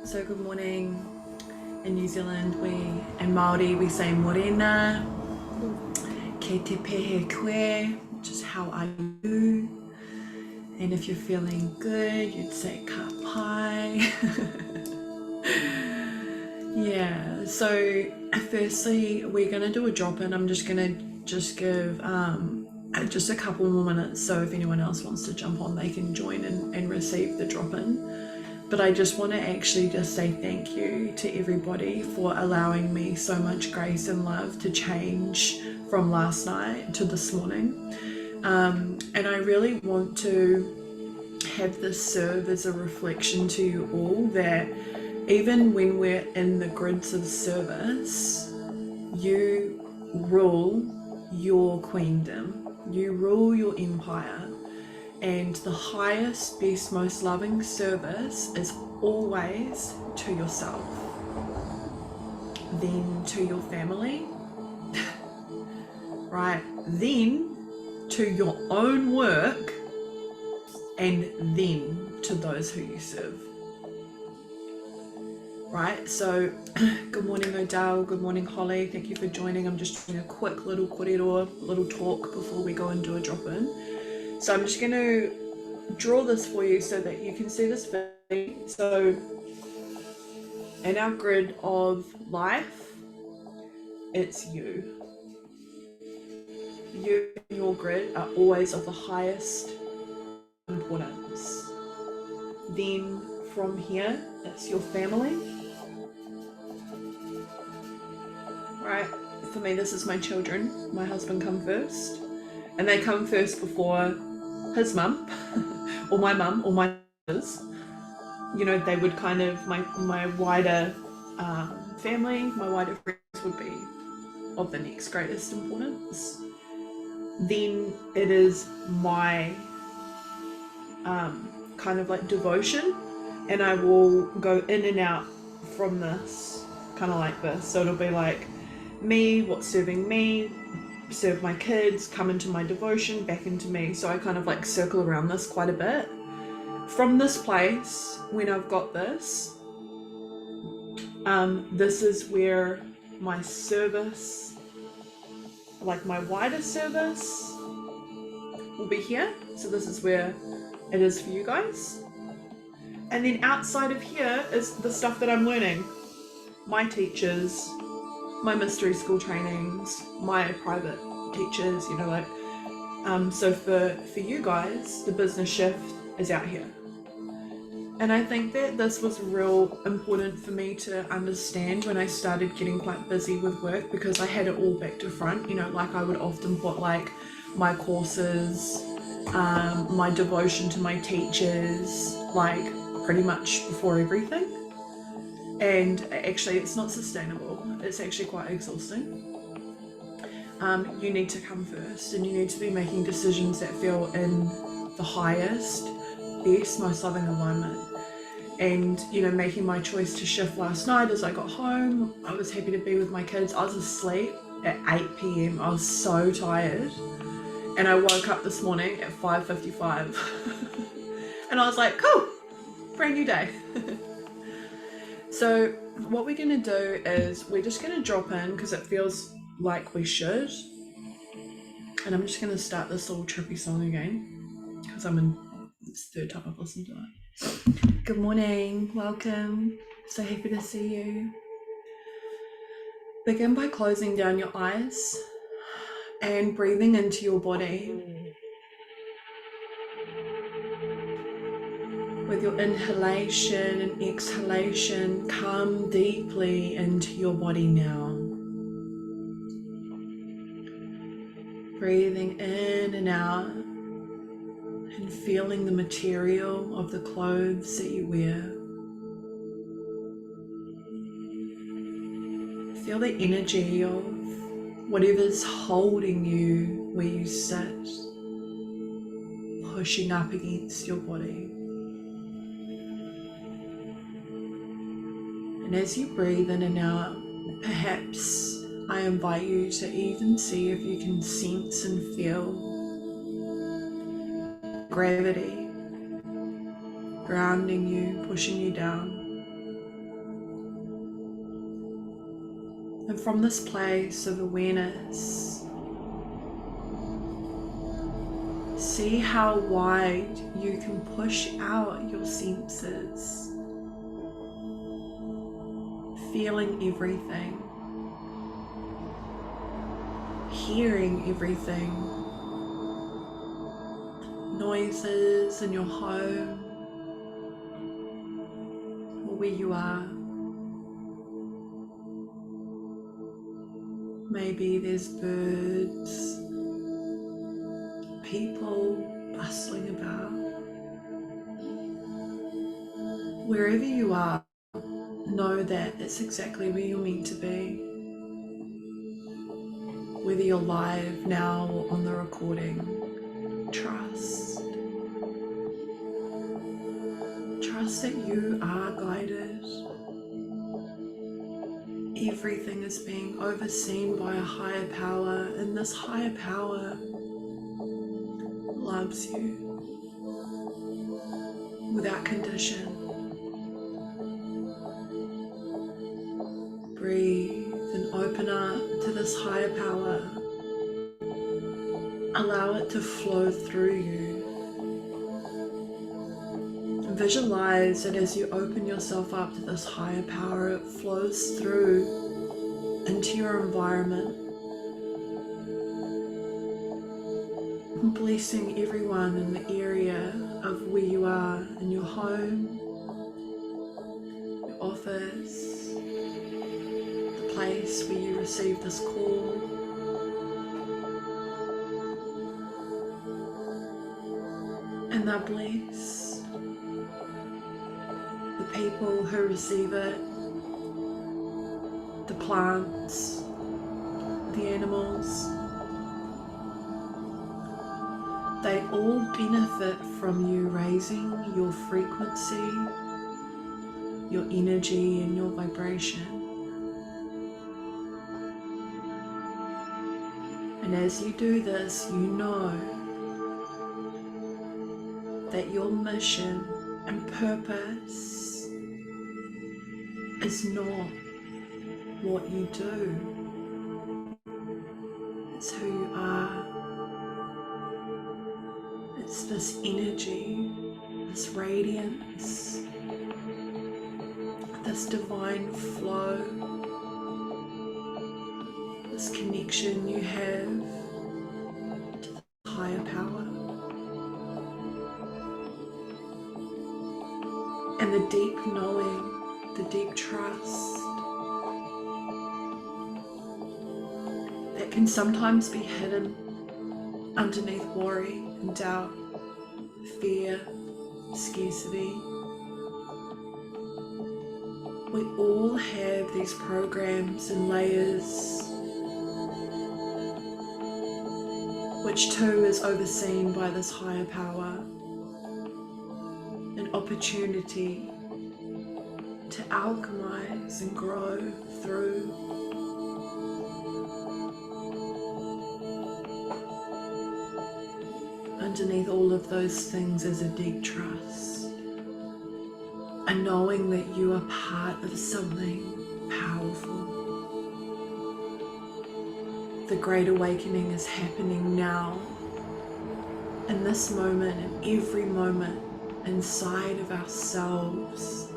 So good morning. In New Zealand, in Māori, we say morena, ke te pehe koe, which is how are you? And if you're feeling good, you'd say ka pai. Yeah, so firstly, we're gonna do a drop-in. I'm just gonna give just a couple more minutes, so if anyone else wants to jump on, they can join and receive the drop-in. But I just want to actually just say thank you to everybody for allowing me so much grace and love to change from last night to this morning. And I really want to have this serve as a reflection to you all that even when we're in the grids of service, you rule your queendom, you rule your empire. And the highest, best, most loving service is always to yourself, then to your family, right? Then to your own work, and then to those who you serve. Right, so good morning Odell, good morning Holly, thank you for joining. I'm just doing a quick little korero, little talk before we go and do a drop-in. So I'm just going to draw this for you so that you can see this visually. So in our grid of life, it's you. You and your grid are always of the highest importance. Then from here, it's your family. Right, for me this is my children. My husband come first. And they come first before his mum, or my mum, or my brothers. You know, they would kind of, my wider family, my wider friends would be of the next greatest importance. Then it is my kind of like devotion, and I will go in and out from this, kind of like this. So it'll be like me, what's serving me, serve my kids, come into my devotion, back into me. So I kind of like circle around this quite a bit. From this place, when I've got this, this is where my service, like my wider service, will be here. So this is where it is for you guys. And then outside of here is the stuff that I'm learning. My teachers, my mystery school trainings, my private teachers, you know, like, so for you guys, the business shift is out here. And I think that this was real important for me to understand when I started getting quite busy with work, because I had it all back to front, you know, like I would often put like my courses, my devotion to my teachers, like pretty much before everything. And actually it's not sustainable. It's actually quite exhausting. You need to come first, and you need to be making decisions that feel in the highest, best, most loving alignment. And you know, making my choice to shift last night as I got home, I was happy to be with my kids. I was asleep at 8 p.m. I was so tired, and I woke up this morning at 5:55 and I was like, cool, brand new day. So what we're going to do is we're just going to drop in because it feels like we should. And I'm just going to start this little trippy song again because it's the third time I've listened to it. Good morning, welcome. So happy to see you. Begin by closing down your eyes and breathing into your body. With your inhalation and exhalation, come deeply into your body now. Breathing in and out and feeling the material of the clothes that you wear. Feel the energy of whatever's holding you where you sit, pushing up against your body. And as you breathe in and out, perhaps I invite you to even see if you can sense and feel gravity grounding you, pushing you down. And from this place of awareness, see how wide you can push out your senses, feeling everything, hearing everything, noises in your home or where you are. Maybe there's birds, people bustling about. Wherever you are, know that it's exactly where you're meant to be. Whether you're live now or on the recording, trust. Trust that you are guided. Everything is being overseen by a higher power, and this higher power loves you without condition. Breathe and open up to this higher power. Allow it to flow through you. Visualize that as you open yourself up to this higher power, it flows through into your environment, blessing everyone in the area of where you are, in your home, your office, the place where you receive this call. And now bless the people who receive it, the plants, the animals. They all benefit from you raising your frequency, your energy, and your vibration. And as you do this, you know that your mission and purpose is not what you do, it's who you are. It's this energy, this radiance, this divine flow, this connection you have to the higher power. And the deep knowing, the deep trust that can sometimes be hidden underneath worry and doubt, fear, scarcity. We all have these programs and layers, which too is overseen by this higher power. An opportunity to alchemize and grow through. Underneath all of those things is a deep trust, a knowing that you are part of something powerful. The Great Awakening is happening now, in this moment, in every moment, inside of ourselves.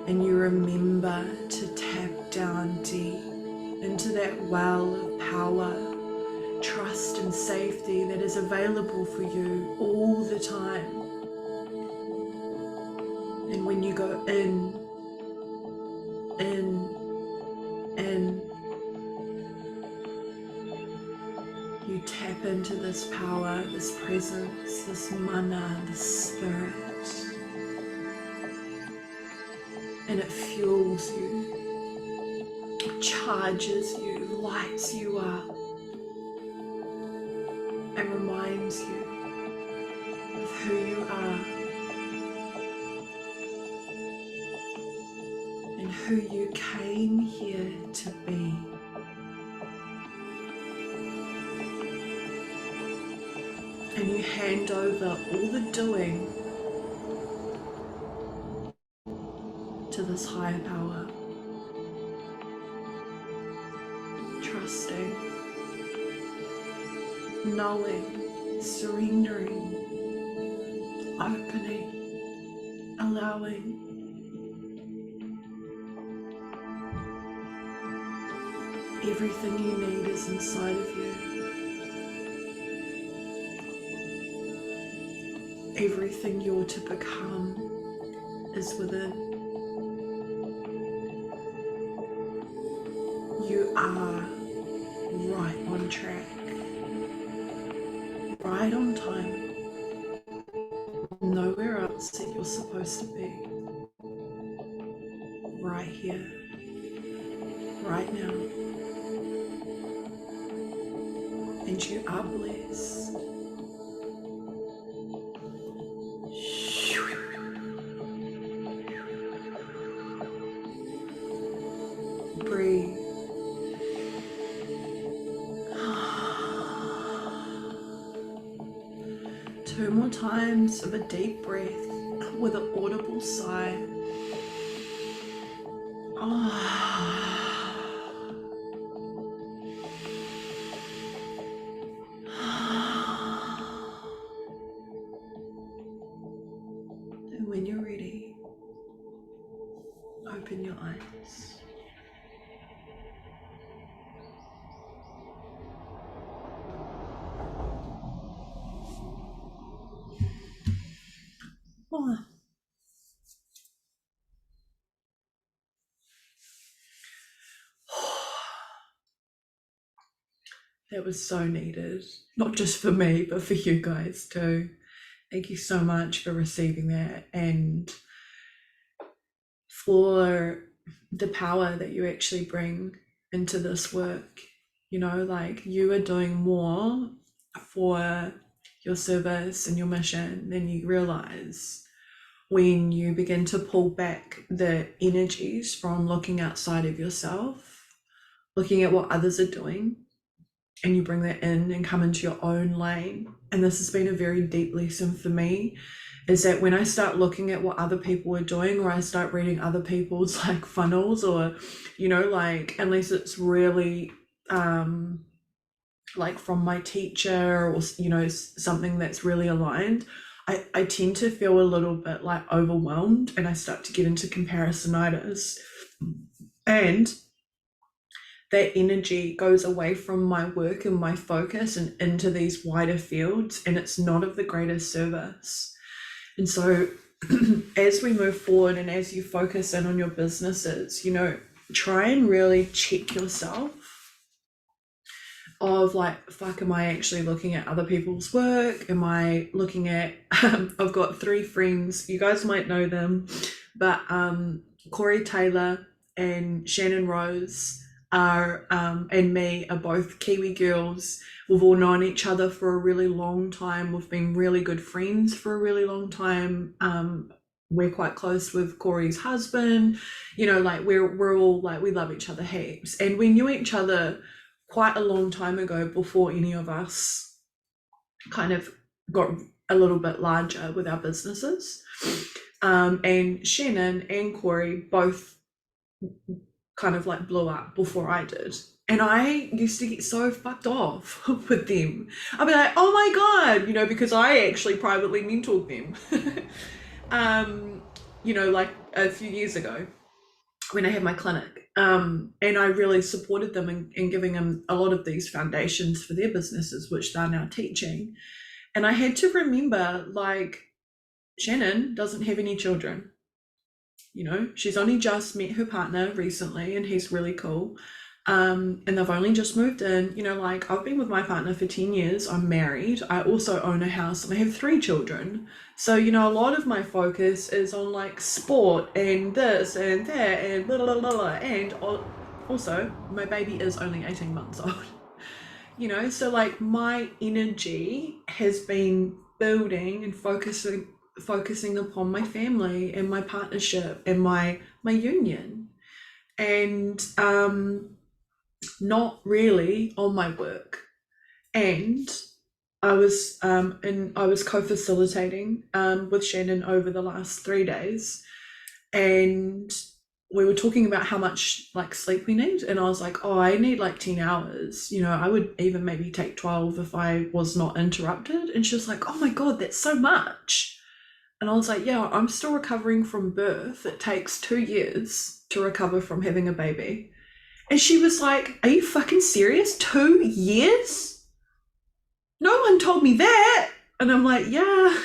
And you remember to tap down deep into that well of power, trust and safety that is available for you all the time. And when you go in, you tap into this power, this presence, this mana, this spirit. And it fuels you, it charges you, lights you up, and reminds you of who you are and who you came here to be. And you hand over all the doing this higher power, trusting, knowing, surrendering, opening, allowing. Everything you need is inside of you. Everything you're to become is within. You are right on track, right on time, nowhere else that you're supposed to be. Right here, right now. And you are blessed. Breathe. Two more times of a deep breath with an audible sigh. And when you're ready, open your eyes. Oh. That was so needed, not just for me, but for you guys too. Thank you so much for receiving that and for the power that you actually bring into this work. You know, like you are doing more for your service and your mission than you realize when you begin to pull back the energies from looking outside of yourself, looking at what others are doing, and you bring that in and come into your own lane. And this has been a very deep lesson for me, is that when I start looking at what other people are doing, or I start reading other people's like funnels, or, you know, like, unless it's really like from my teacher or, you know, something that's really aligned, I tend to feel a little bit like overwhelmed, and I start to get into comparisonitis, and that energy goes away from my work and my focus and into these wider fields, and it's not of the greatest service. And so as we move forward and as you focus in on your businesses, you know, try and really check yourself of like, fuck, am I actually looking at other people's work? Am I looking at, I've got 3 friends, you guys might know them, but Corey Taylor and Shannon Rose are, and me are both Kiwi girls. We've all known each other for a really long time. We've been really good friends for a really long time. We're quite close with Corey's husband, you know, like we're all like, we love each other heaps, and we knew each other quite a long time ago before any of us kind of got a little bit larger with our businesses. And Shannon and Corey both kind of like blew up before I did. And I used to get so fucked off with them. I'd be like, oh my God, you know, because I actually privately mentored them, you know, like a few years ago when I had my clinic. And I really supported them in giving them a lot of these foundations for their businesses, which they're now teaching. And I had to remember, like, Shannon doesn't have any children. You know, she's only just met her partner recently, and he's really cool. And they've only just moved in. You know, like, I've been with my partner for 10 years. I'm married. I also own a house, and I have 3 children. So, you know, a lot of my focus is on like sport and this and that and blah, blah, blah, blah. And also my baby is only 18 months old. You know, so like my energy has been building and focusing upon my family and my partnership and my union, and not really on my work. And I was co-facilitating with Shannon over the last 3 days, and we were talking about how much like sleep we need, and I was like, oh, I need like 10 hours, you know, I would even maybe take 12 if I was not interrupted. And she was like, oh my god, that's so much. And I was like, yeah, I'm still recovering from birth. It takes 2 years to recover from having a baby. And she was like, are you fucking serious? 2 years? No one told me that. And I'm like, yeah,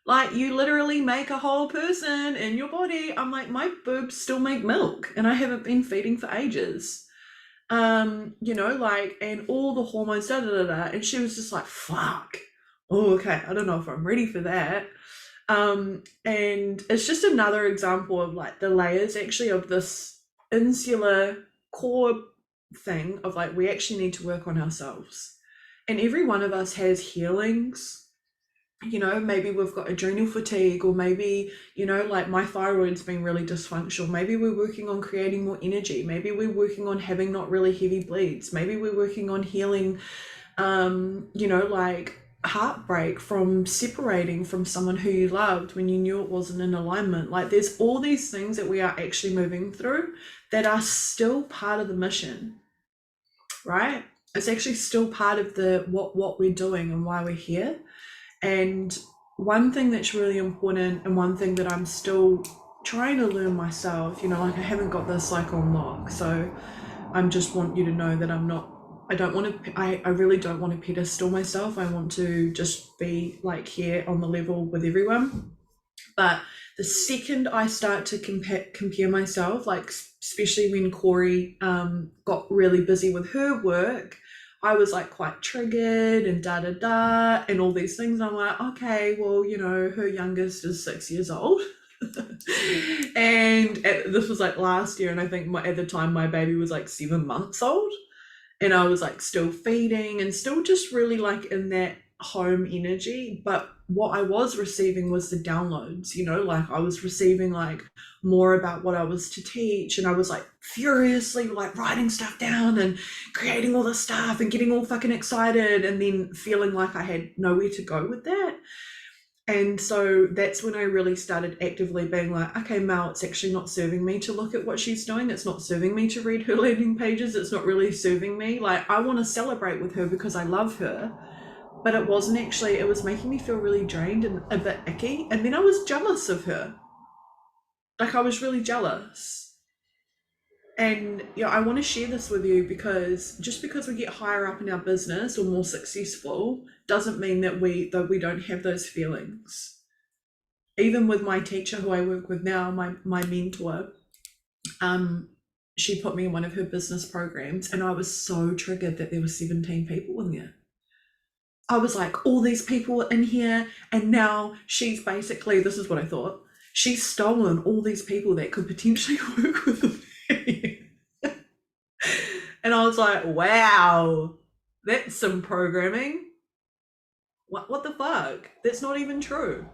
like you literally make a whole person in your body. I'm like, my boobs still make milk and I haven't been feeding for ages. You know, like, and all the hormones, da da da da. And she was just like, fuck. Oh, okay. I don't know if I'm ready for that. And it's just another example of like the layers actually of this insular core thing of like, we actually need to work on ourselves. And every one of us has healings. You know, maybe we've got adrenal fatigue, or maybe, you know, like my thyroid's been really dysfunctional. Maybe we're working on creating more energy. Maybe we're working on having not really heavy bleeds. Maybe we're working on healing, you know, like heartbreak from separating from someone who you loved when you knew it wasn't in alignment. Like there's all these things that we are actually moving through that are still part of the mission, right? It's actually still part of the what we're doing and why we're here. And one thing that's really important, and one thing that I'm still trying to learn myself, you know, like I haven't got this like on lock, so I just want you to know that I really don't want to pedestal myself. I want to just be like here on the level with everyone. But the second I start to compare myself, like especially when Corey got really busy with her work, I was like quite triggered and da da da and all these things. I'm like, okay, well, you know, her youngest is 6 years old. And this was like last year, and I think at the time my baby was like 7 months old, and I was like still feeding and still just really like in that home energy. But what I was receiving was the downloads, you know, like I was receiving like more about what I was to teach, and I was like furiously like writing stuff down and creating all this stuff and getting all fucking excited, and then feeling like I had nowhere to go with that. And so that's when I really started actively being like, okay, Mel, it's actually not serving me to look at what she's doing. It's not serving me to read her landing pages. It's not really serving me. Like, I want to celebrate with her because I love her. But it wasn't actually, it was making me feel really drained and a bit icky. And then I was jealous of her. Like, I was really jealous. And you know, I want to share this with you because just because we get higher up in our business or more successful doesn't mean that we don't have those feelings. Even with my teacher who I work with now, my mentor, she put me in one of her business programs, and I was so triggered that there were 17 people in there. I was like, all these people in here, and now she's basically, this is what I thought, she's stolen all these people that could potentially work with me. And I was like, wow, that's some programming. What the fuck? That's not even true.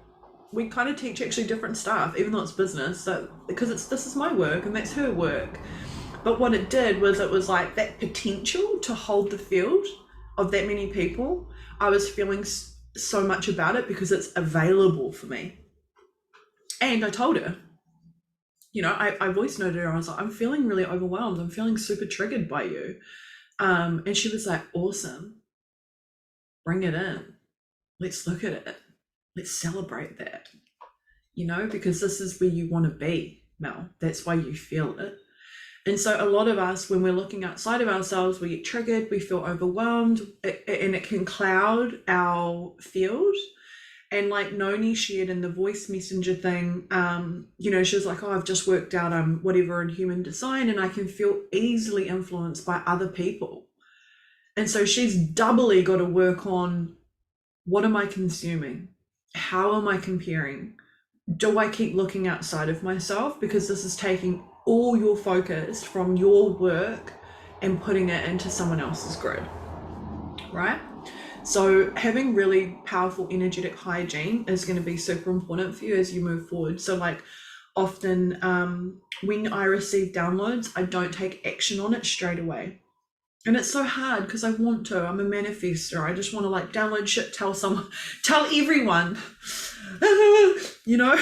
We kind of teach actually different stuff, even though it's business. So because this is my work and that's her work. But what it did was it was like that potential to hold the field of that many people. I was feeling so much about it because it's available for me. And I told her, you know, I voice noted her. I was like, I'm feeling really overwhelmed. I'm feeling super triggered by you. And she was like, awesome. Bring it in. Let's look at it. Let's celebrate that, you know, because this is where you want to be, Mel. That's why you feel it. And so a lot of us, when we're looking outside of ourselves, we get triggered, we feel overwhelmed, and it can cloud our field. And like Noni shared in the voice messenger thing, you know, she was like, oh, I've just worked out whatever in human design, and I can feel easily influenced by other people. And so she's doubly got to work on, what am I consuming? How am I comparing? Do I keep looking outside of myself? Because this is taking all your focus from your work and putting it into someone else's grid, right? So having really powerful energetic hygiene is going to be super important for you as you move forward. So like often when I receive downloads, I don't take action on it straight away. And it's so hard because I want to. I'm a manifester. I just want to like download shit, tell someone, tell everyone, you know?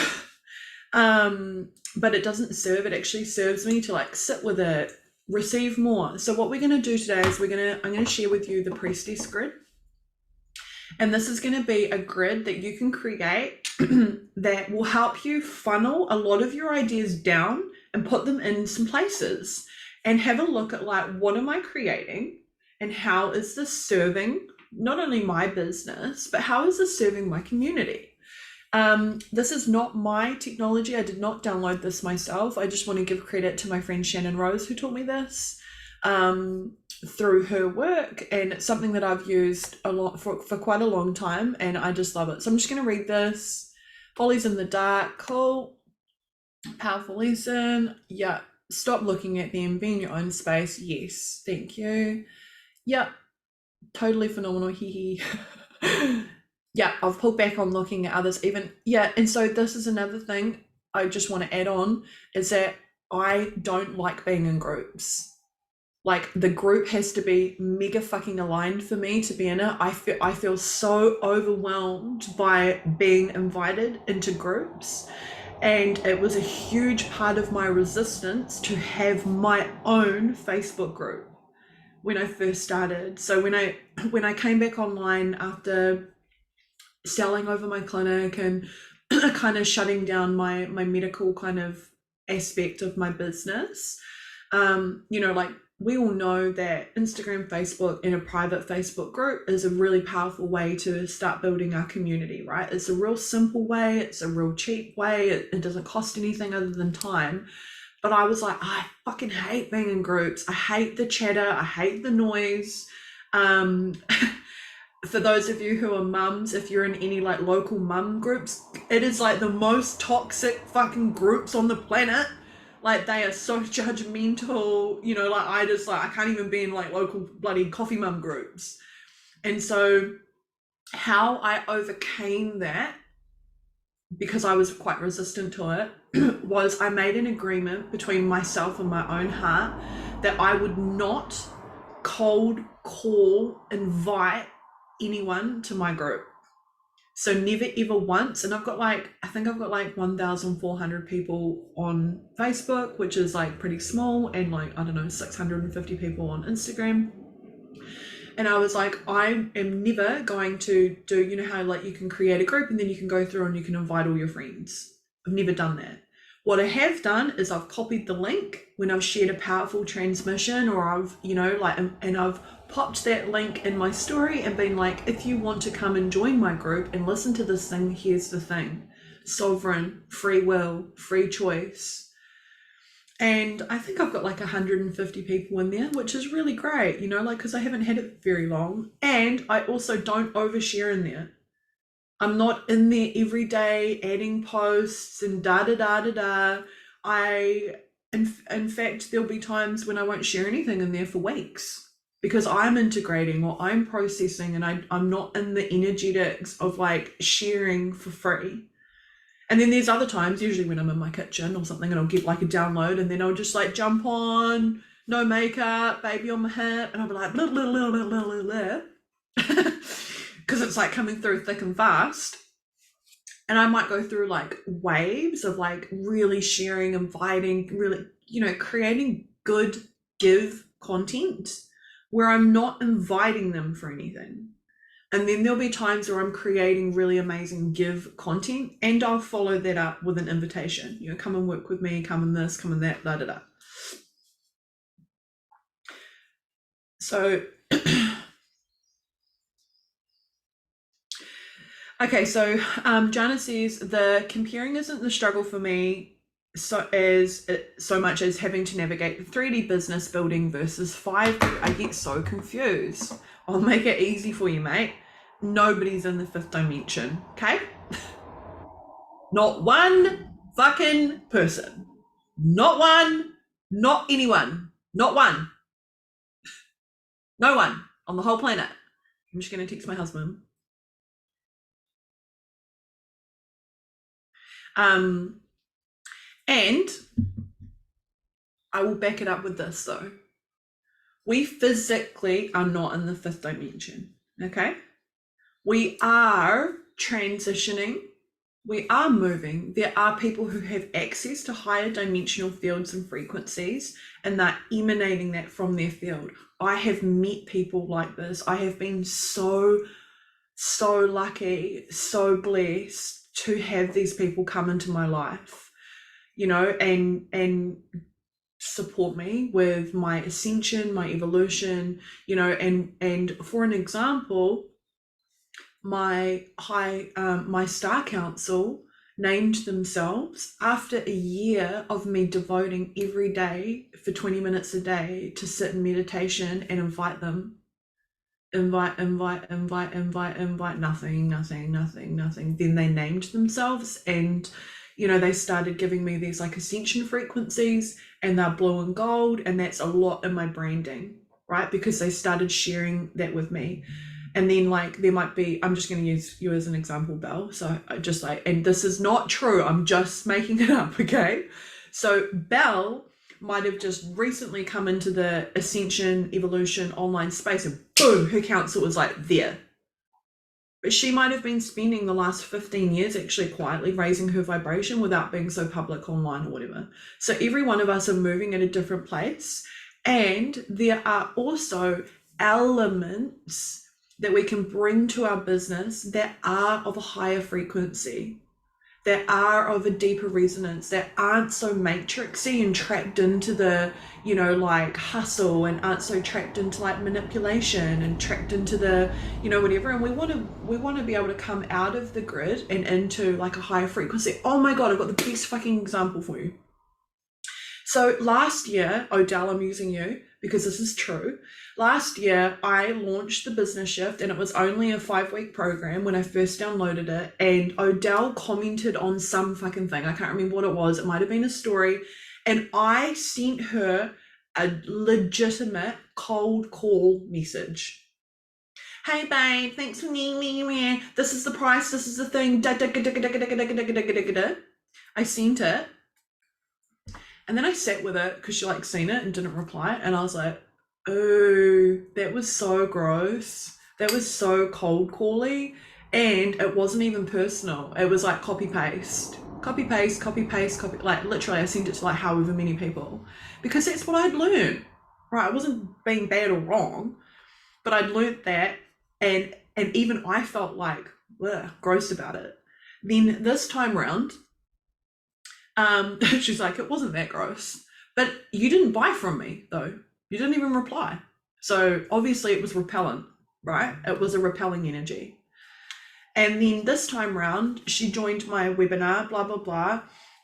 but it doesn't serve, it actually serves me to like sit with it, receive more. So what we're going to do today is I'm going to share with you the Priestess Grid. And this is going to be a grid that you can create that will help you funnel a lot of your ideas down and put them in some places, and have a look at like, what am I creating and how is this serving not only my business, but how is this serving my community? This is not my technology. I did not download this myself. I just want to give credit to my friend Shannon Rose, who taught me this through her work, and it's something that I've used a lot for quite a long time, and I just love it. So I'm just going to read this. Follies in the dark, cool, powerful lesson. Yeah, stop looking at them, be in your own space. Yes, thank you. Yeah, totally phenomenal. Hee hee. Yeah, I've pulled back on looking at others even. Yeah, and so this is another thing I just want to add on, is that I don't like being in groups. Like, the group has to be mega fucking aligned for me to be in it. I feel so overwhelmed by being invited into groups, and it was a huge part of my resistance to have my own Facebook group when I first started. So when I came back online after selling over my clinic and kind of shutting down my medical kind of aspect of my business, like, we all know that Instagram, Facebook, and a private Facebook group is a really powerful way to start building our community, right? It's a real simple way, it's a real cheap way, it doesn't cost anything other than time. But I was like, I fucking hate being in groups. I hate the chatter, I hate the noise. For those of you who are mums, if you're in any like local mum groups, it is like the most toxic fucking groups on the planet. Like, they are so judgmental, like, I can't even be in like local bloody coffee mum groups. And so how I overcame that, because I was quite resistant to it, was I made an agreement between myself and my own heart that I would not cold call, invite anyone to my group. So never ever once. And I think I've got like 1,400 people on Facebook, which is like pretty small, and like, I don't know, 650 people on Instagram. And I was like, I am never going to do, how like you can create a group and then you can go through and you can invite all your friends. I've never done that. What I have done is I've copied the link when I've shared a powerful transmission, or I've, and I've popped that link in my story and been like, if you want to come and join my group and listen to this thing, here's the thing: sovereign, free will, free choice. And I think I've got like 150 people in there, which is really great, because I haven't had it very long. And I also don't overshare in there. I'm not in there every day adding posts and da-da-da-da-da. In fact, there'll be times when I won't share anything in there for weeks, because I'm integrating or I'm processing, and I'm not in the energetics of like sharing for free. And then there's other times, usually when I'm in my kitchen or something, and I'll get like a download, and then I'll just like jump on, no makeup, baby on my hip, and I'll be like, blah, blah, blah, blah, blah, blah. Because it's like coming through thick and fast. And I might go through like waves of like really sharing, inviting, really, creating good give content where I'm not inviting them for anything. And then there'll be times where I'm creating really amazing give content, and I'll follow that up with an invitation, come and work with me, come in this, come in that, da da da. So okay, so Jana says, the comparing isn't the struggle for me so much as having to navigate the 3D business building versus 5D. I get so confused. I'll make it easy for you, mate. Nobody's in the 5th dimension, okay? Not one fucking person. Not one, not anyone. Not one. No one on the whole planet. I'm just going to text my husband. And I will back it up with this though. We physically are not in the 5th dimension, okay? We are transitioning we are moving. There are people who have access to higher dimensional fields and frequencies, and they're emanating that from their field. I have met people like this. I have been so lucky, so blessed to have these people come into my life, and support me with my ascension, my evolution, and for an example, my star council named themselves after a year of me devoting every day for 20 minutes a day to sit in meditation and invite them. Invite, nothing. Then they named themselves, and they started giving me these like ascension frequencies, and they're blue and gold, and that's a lot in my branding, right? Because they started sharing that with me. And then like there might be, I'm just going to use you as an example, Belle. So I just like, and this is not true, I'm just making it up, okay? So Belle might have just recently come into the ascension evolution online space, and boom, her council was like there. But she might have been spending the last 15 years actually quietly raising her vibration without being so public online or whatever. So every one of us are moving at a different place, and there are also elements that we can bring to our business that are of a higher frequency, that are of a deeper resonance, that aren't so matrixy and trapped into the, like hustle, and aren't so trapped into like manipulation and trapped into the, whatever. And we want to be able to come out of the grid and into like a higher frequency. Oh my God, I've got the best fucking example for you. So last year, Odell, I'm using you because this is true. Last year, I launched the Business Shift, and it was only a 5-week program when I first downloaded it. And Odell commented on some fucking thing. I can't remember what it was. It might have been a story. And I sent her a legitimate cold call message. Hey babe, thanks for me. This is the price. This is the thing. I sent it. And then I sat with it because she like seen it and didn't reply. And I was like, oh, that was so gross. That was so cold cally. And it wasn't even personal. It was like copy paste. Like literally I sent it to like however many people. Because that's what I'd learned. Right, I wasn't being bad or wrong. But I'd learned that. And even I felt like gross about it. Then this time round, she's like, it wasn't that gross, but you didn't buy from me though. You didn't even reply. So obviously it was repellent, right? It was a repelling energy. And then this time round, she joined my webinar, blah, blah, blah.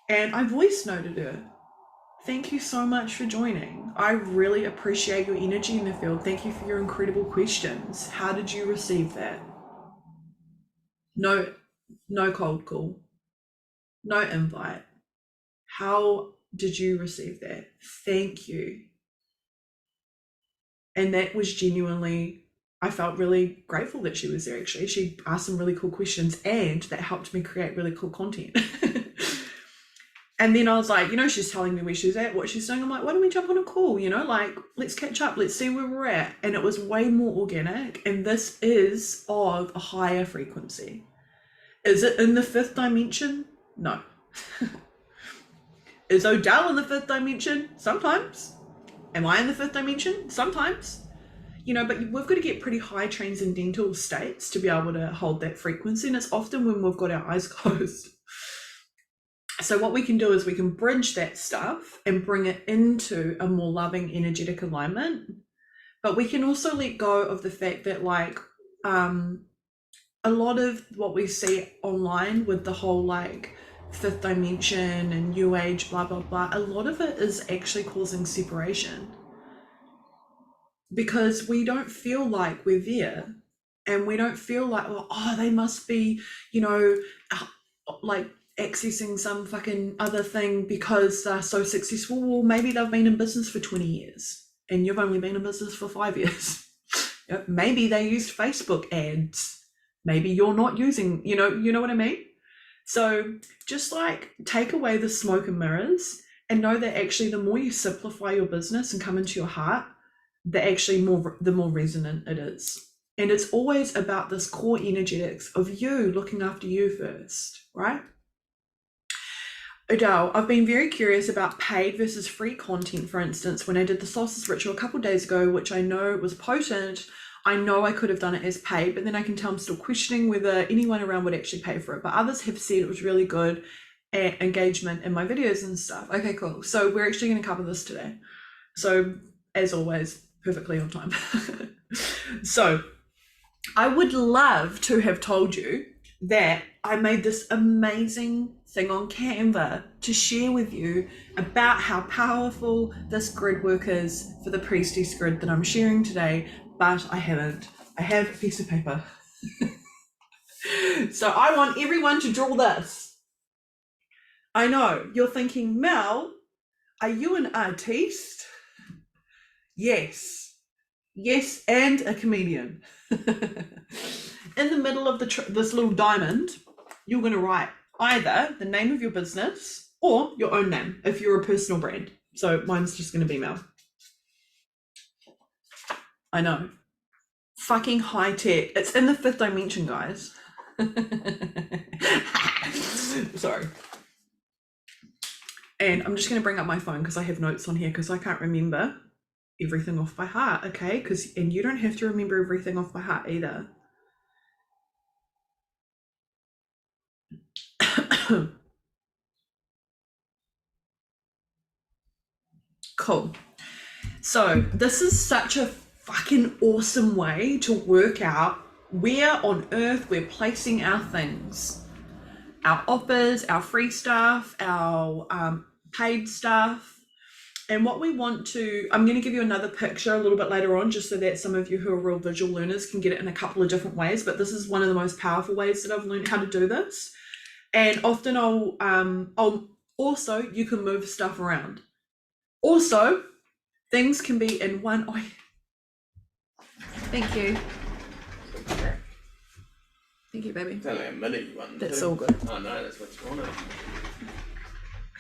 And I voice noted her. Thank you so much for joining. I really appreciate your energy in the field. Thank you for your incredible questions. How did you receive that? No cold call, no invite. How did you receive that? Thank you. And that was genuinely, I felt really grateful that she was there actually. She asked some really cool questions, and that helped me create really cool content. And then I was like, she's telling me where she's at, what she's doing. I'm like, why don't we jump on a call? Like, let's catch up. Let's see where we're at. And it was way more organic. And this is of a higher frequency. Is it in the 5th dimension? No. Is Odell in the 5th dimension? Sometimes. Am I in the 5th dimension? Sometimes. But we've got to get pretty high transcendental states to be able to hold that frequency, and it's often when we've got our eyes closed. So what we can do is we can bridge that stuff and bring it into a more loving energetic alignment. But we can also let go of the fact that like a lot of what we see online with the whole like 5th dimension and new age, blah, blah, blah, a lot of it is actually causing separation because we don't feel like we're there, and we don't feel like, they must be, like accessing some fucking other thing because they're so successful. Well, maybe they've been in business for 20 years and you've only been in business for 5 years. Maybe they used Facebook ads. Maybe you're not using, you know what I mean? So just like take away the smoke and mirrors and know that actually the more you simplify your business and come into your heart, the more resonant it is. And it's always about this core energetics of you looking after you first, right? Odell, I've been very curious about paid versus free content. For instance, when I did the solstice ritual a couple of days ago, which I know was potent, I know I could have done it as paid, but then I can tell I'm still questioning whether anyone around would actually pay for it. But others have said it was really good engagement in my videos and stuff. Okay, cool. So we're actually going to cover this today. So as always, perfectly on time. So I would love to have told you that I made this amazing thing on Canva to share with you about how powerful this grid work is for the Priestess Grid that I'm sharing today, but I haven't. I have a piece of paper. So I want everyone to draw this. I know, you're thinking, Mel, are you an artiste? Yes. Yes, and a comedian. In the middle of this little diamond, you're going to write either the name of your business or your own name if you're a personal brand. So mine's just going to be Mel. I know. Fucking high tech. It's in the 5th dimension, guys. Sorry. And I'm just going to bring up my phone because I have notes on here because I can't remember everything off by heart, okay? And you don't have to remember everything off by heart either. Cool. So this is such a fucking awesome way to work out where on earth we're placing our things, our offers, our free stuff, our paid stuff. And what we want to, I'm going to give you another picture a little bit later on, just so that some of you who are real visual learners can get it in a couple of different ways. But this is one of the most powerful ways that I've learned how to do this. And often I'll also, you can move stuff around. Also, things can be in one. Oh, thank you. Thank you, baby. It's only a mini one. That's too. all good. Oh no, that's what you wanted.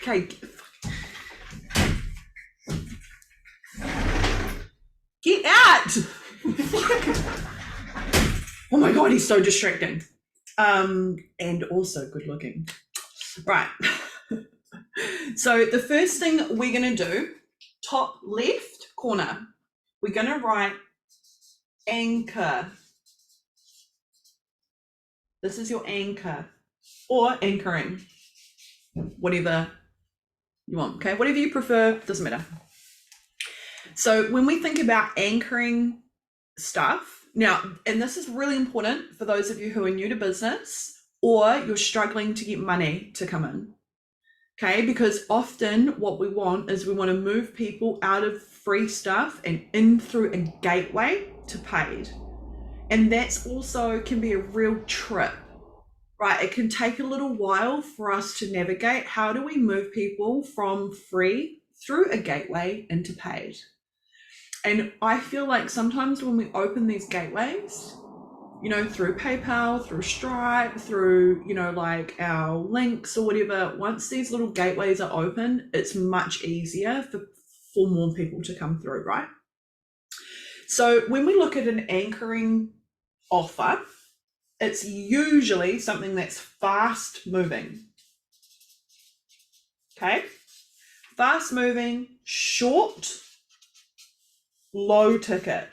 Okay. Get out! Oh my god, he's so distracting. And also good looking. Right. So the first thing we're going to do, top left corner, we're going to write anchor. This is your anchor or anchoring, whatever you want, okay? Whatever you prefer, doesn't matter. So when we think about anchoring stuff, now, and this is really important for those of you who are new to business or you're struggling to get money to come in, okay? Because often what we want is we want to move people out of free stuff and in through a gateway to paid. And that's also can be a real trip, right? It can take a little while for us to navigate. How do we move people from free through a gateway into paid? And I feel like sometimes when we open these gateways, you know, through PayPal, through Stripe, through, you know, like our links or whatever, once these little gateways are open, it's much easier for more people to come through, right? So when we look at an anchoring offer, it's usually something that's fast moving. Okay? Fast moving, short, low ticket.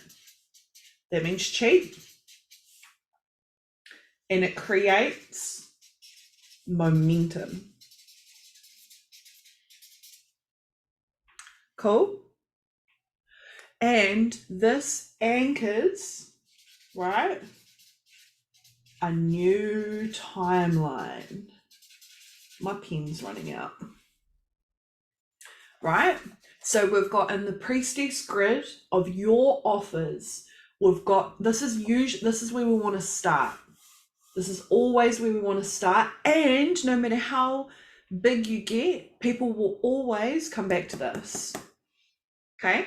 That means cheap. And it creates momentum. Cool? And this anchors, right, a new timeline. My pen's running out. Right? So we've got in the Priestess Grid of your offers, we've got, this is where we want to start. This is always where we want to start. And no matter how big you get, people will always come back to this. Okay?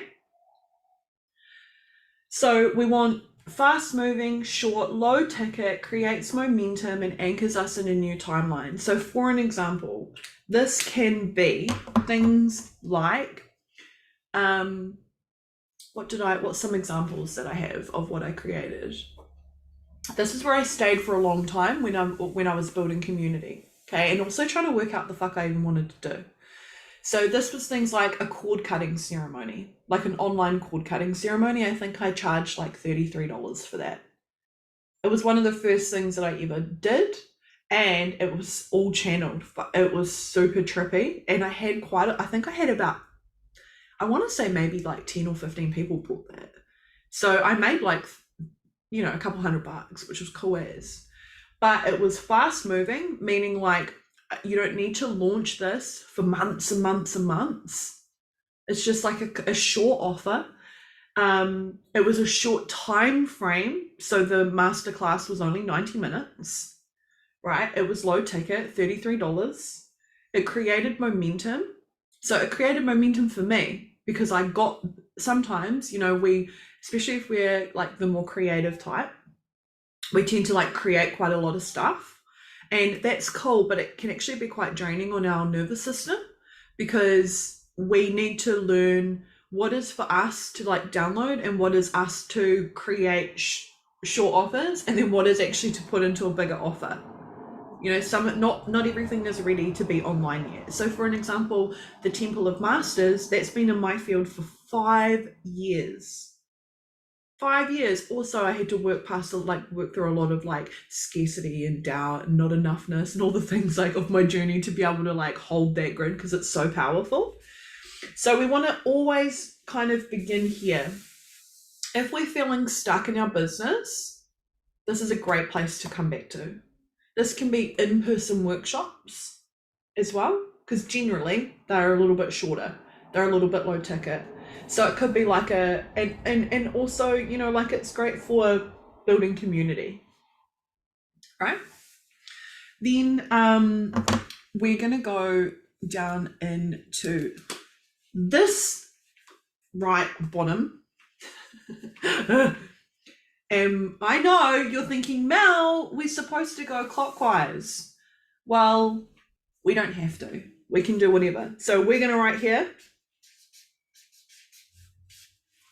So we want fast moving, short, low ticket, creates momentum and anchors us in a new timeline. So for an example, this can be things like, what's some examples that I have of what I created? This is where I stayed for a long time when I was building community. Okay, and also trying to work out the fuck I even wanted to do. So this was things like a cord cutting ceremony, like an online cord cutting ceremony. I think I charged like $33 for that. It was one of the first things that I ever did, and it was all channeled. It was super trippy, and I had I think I had about, I want to say maybe like 10 or 15 people bought that. So I made like, you know, a couple $100, which was cool as. But it was fast moving, meaning like you don't need to launch this for months and months and months. It's just like a short offer. It was a short time frame, so the masterclass was only 90 minutes, right? It was low ticket, $33. It created momentum. So it created momentum for me because I got, sometimes, you know, especially if we're like the more creative type, we tend to like create quite a lot of stuff, and that's cool, but it can actually be quite draining on our nervous system because we need to learn what is for us to like download and what is us to create short offers, and then what is actually to put into a bigger offer. You know, not everything is ready to be online yet. So for an example, the Temple of Masters, that's been in my field for 5 years. 5 years. Also, I had to work through a lot of like scarcity and doubt and not enoughness and all the things like of my journey to be able to like hold that grid because it's so powerful. So we want to always kind of begin here. If we're feeling stuck in our business, this is a great place to come back to. This can be in-person workshops as well, because generally they're a little bit shorter. They're a little bit low ticket. So it could be like and also, you know, like it's great for building community, right? Then we're gonna go down into this right bottom. I know you're thinking, Mel, we're supposed to go clockwise. Well, we don't have to. We can do whatever. So we're gonna write here,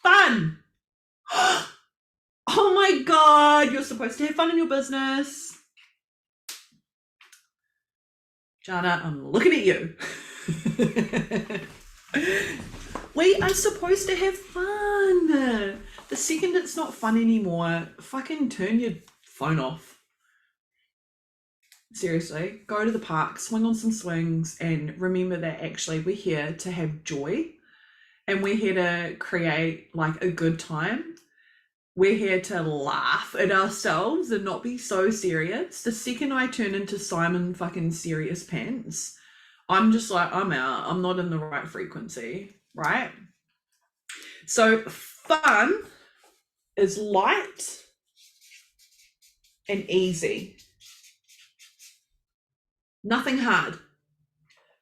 fun. Oh my God, you're supposed to have fun in your business. Jana, I'm looking at you. We are supposed to have fun. The second it's not fun anymore, fucking turn your phone off. Seriously, go to the park, swing on some swings, and remember that actually we're here to have joy, and we're here to create like a good time. We're here to laugh at ourselves and not be so serious. The second I turn into Simon fucking Serious Pants, I'm just like, I'm out. I'm not in the right frequency, right? So fun is light and easy. Nothing hard,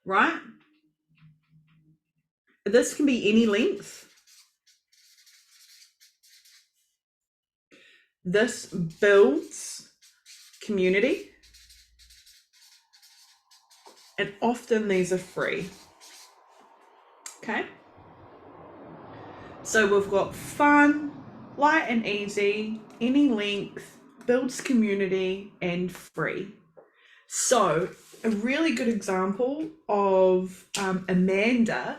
right? This can be any length. This builds community, and often these are free. Okay, so we've got fun, light and easy, any length, builds community, and free. So a really good example of Amanda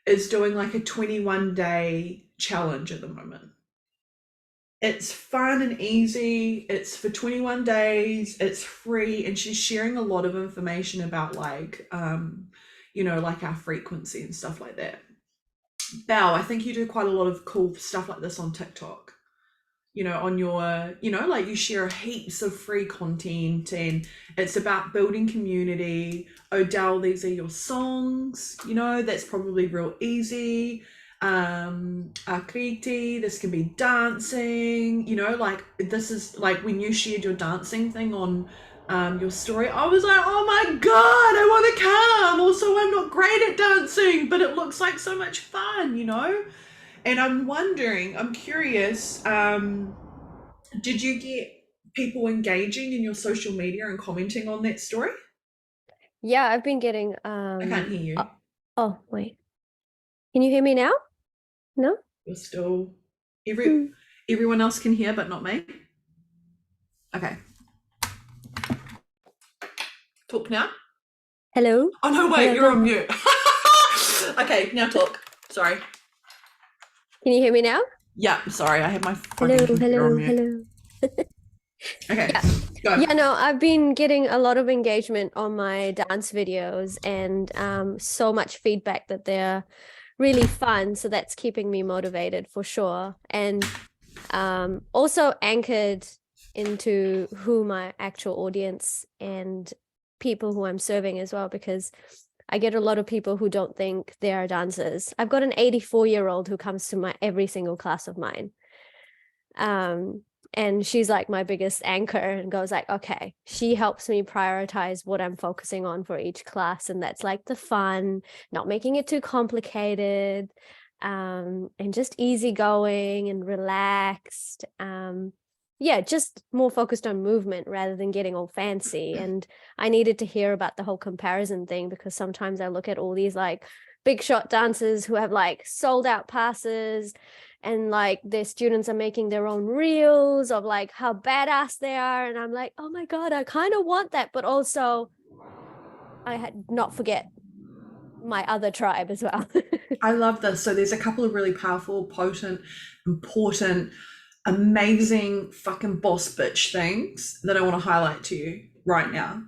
is doing like a 21-day challenge at the moment. It's fun and easy. It's for 21 days. It's free. And she's sharing a lot of information about like, you know, like our frequency and stuff like that. Belle, I think you do quite a lot of cool stuff like this on TikTok. You know, on your, you know, like you share heaps of free content, and it's about building community. Odell, these are your songs, you know, that's probably real easy. Akriti, this can be dancing, you know, like this is like when you shared your dancing thing on your story, I was like, oh my God, I want to come. Also, I'm not great at dancing, but it looks like so much fun, you know? And I'm wondering, I'm curious, did you get people engaging in your social media and commenting on that story? Yeah, I've been getting I can't hear you. Oh, wait. Can you hear me now? No? You're still everyone else can hear, but not me. Okay. Talk now. Hello. Oh no, wait, Hello, you're go. on mute. Okay, now talk. Sorry. Can you hear me now? Yeah, sorry, I had my fucking Hello, computer on hello, mute. hello. Okay, Yeah. go. Yeah, no, I've been getting a lot of engagement on my dance videos and so much feedback that they're really fun. So that's keeping me motivated for sure. And also anchored into who my actual audience and people who I'm serving as well, because I get a lot of people who don't think they are dancers. I've got an 84-year-old who comes to my every single class of mine. And she's like my biggest anchor and goes like, okay, she helps me prioritize what I'm focusing on for each class. And that's like the fun, not making it too complicated, and just easygoing and relaxed. Yeah, just more focused on movement rather than getting all fancy. And I needed to hear about the whole comparison thing, because sometimes I look at all these like big shot dancers who have like sold out passes, and like their students are making their own reels of like how badass they are, and I'm like, oh my god, I kind of want that, but also I had not forget my other tribe as well. I love this. So there's a couple of really powerful, potent, important, amazing fucking boss bitch things that I want to highlight to you right now.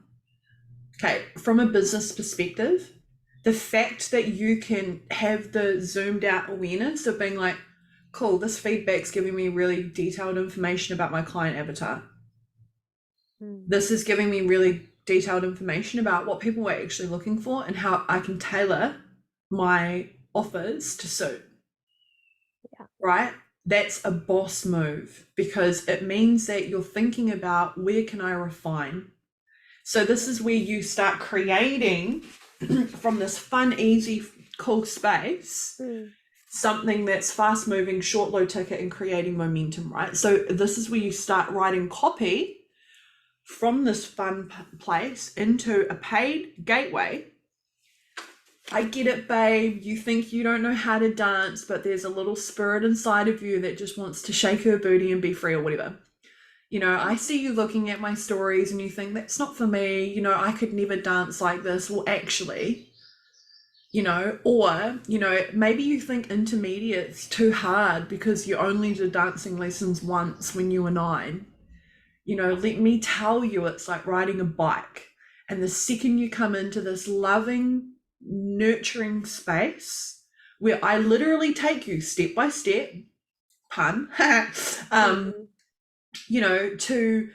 Okay, from a business perspective, the fact that you can have the zoomed out awareness of being like, cool, this feedback's giving me really detailed information about my client avatar. This is giving me really detailed information about what people are actually looking for and how I can tailor my offers to suit. Yeah. Right? That's a boss move, because it means that you're thinking about where can I refine. So this is where you start creating from this fun, easy, cool space, something that's fast moving, short, low ticket, and creating momentum, right? So this is where you start writing copy from this fun place into a paid gateway. I get it, babe. You think you don't know how to dance, but there's a little spirit inside of you that just wants to shake her booty and be free or whatever. You know, I see you looking at my stories and you think, that's not for me. You know, I could never dance like this. Well, actually, you know, or, you know, maybe you think intermediate's too hard because you only did dancing lessons once when you were 9. You know, let me tell you, it's like riding a bike. And the second you come into this loving, nurturing space where I literally take you step by step, pun, you know, to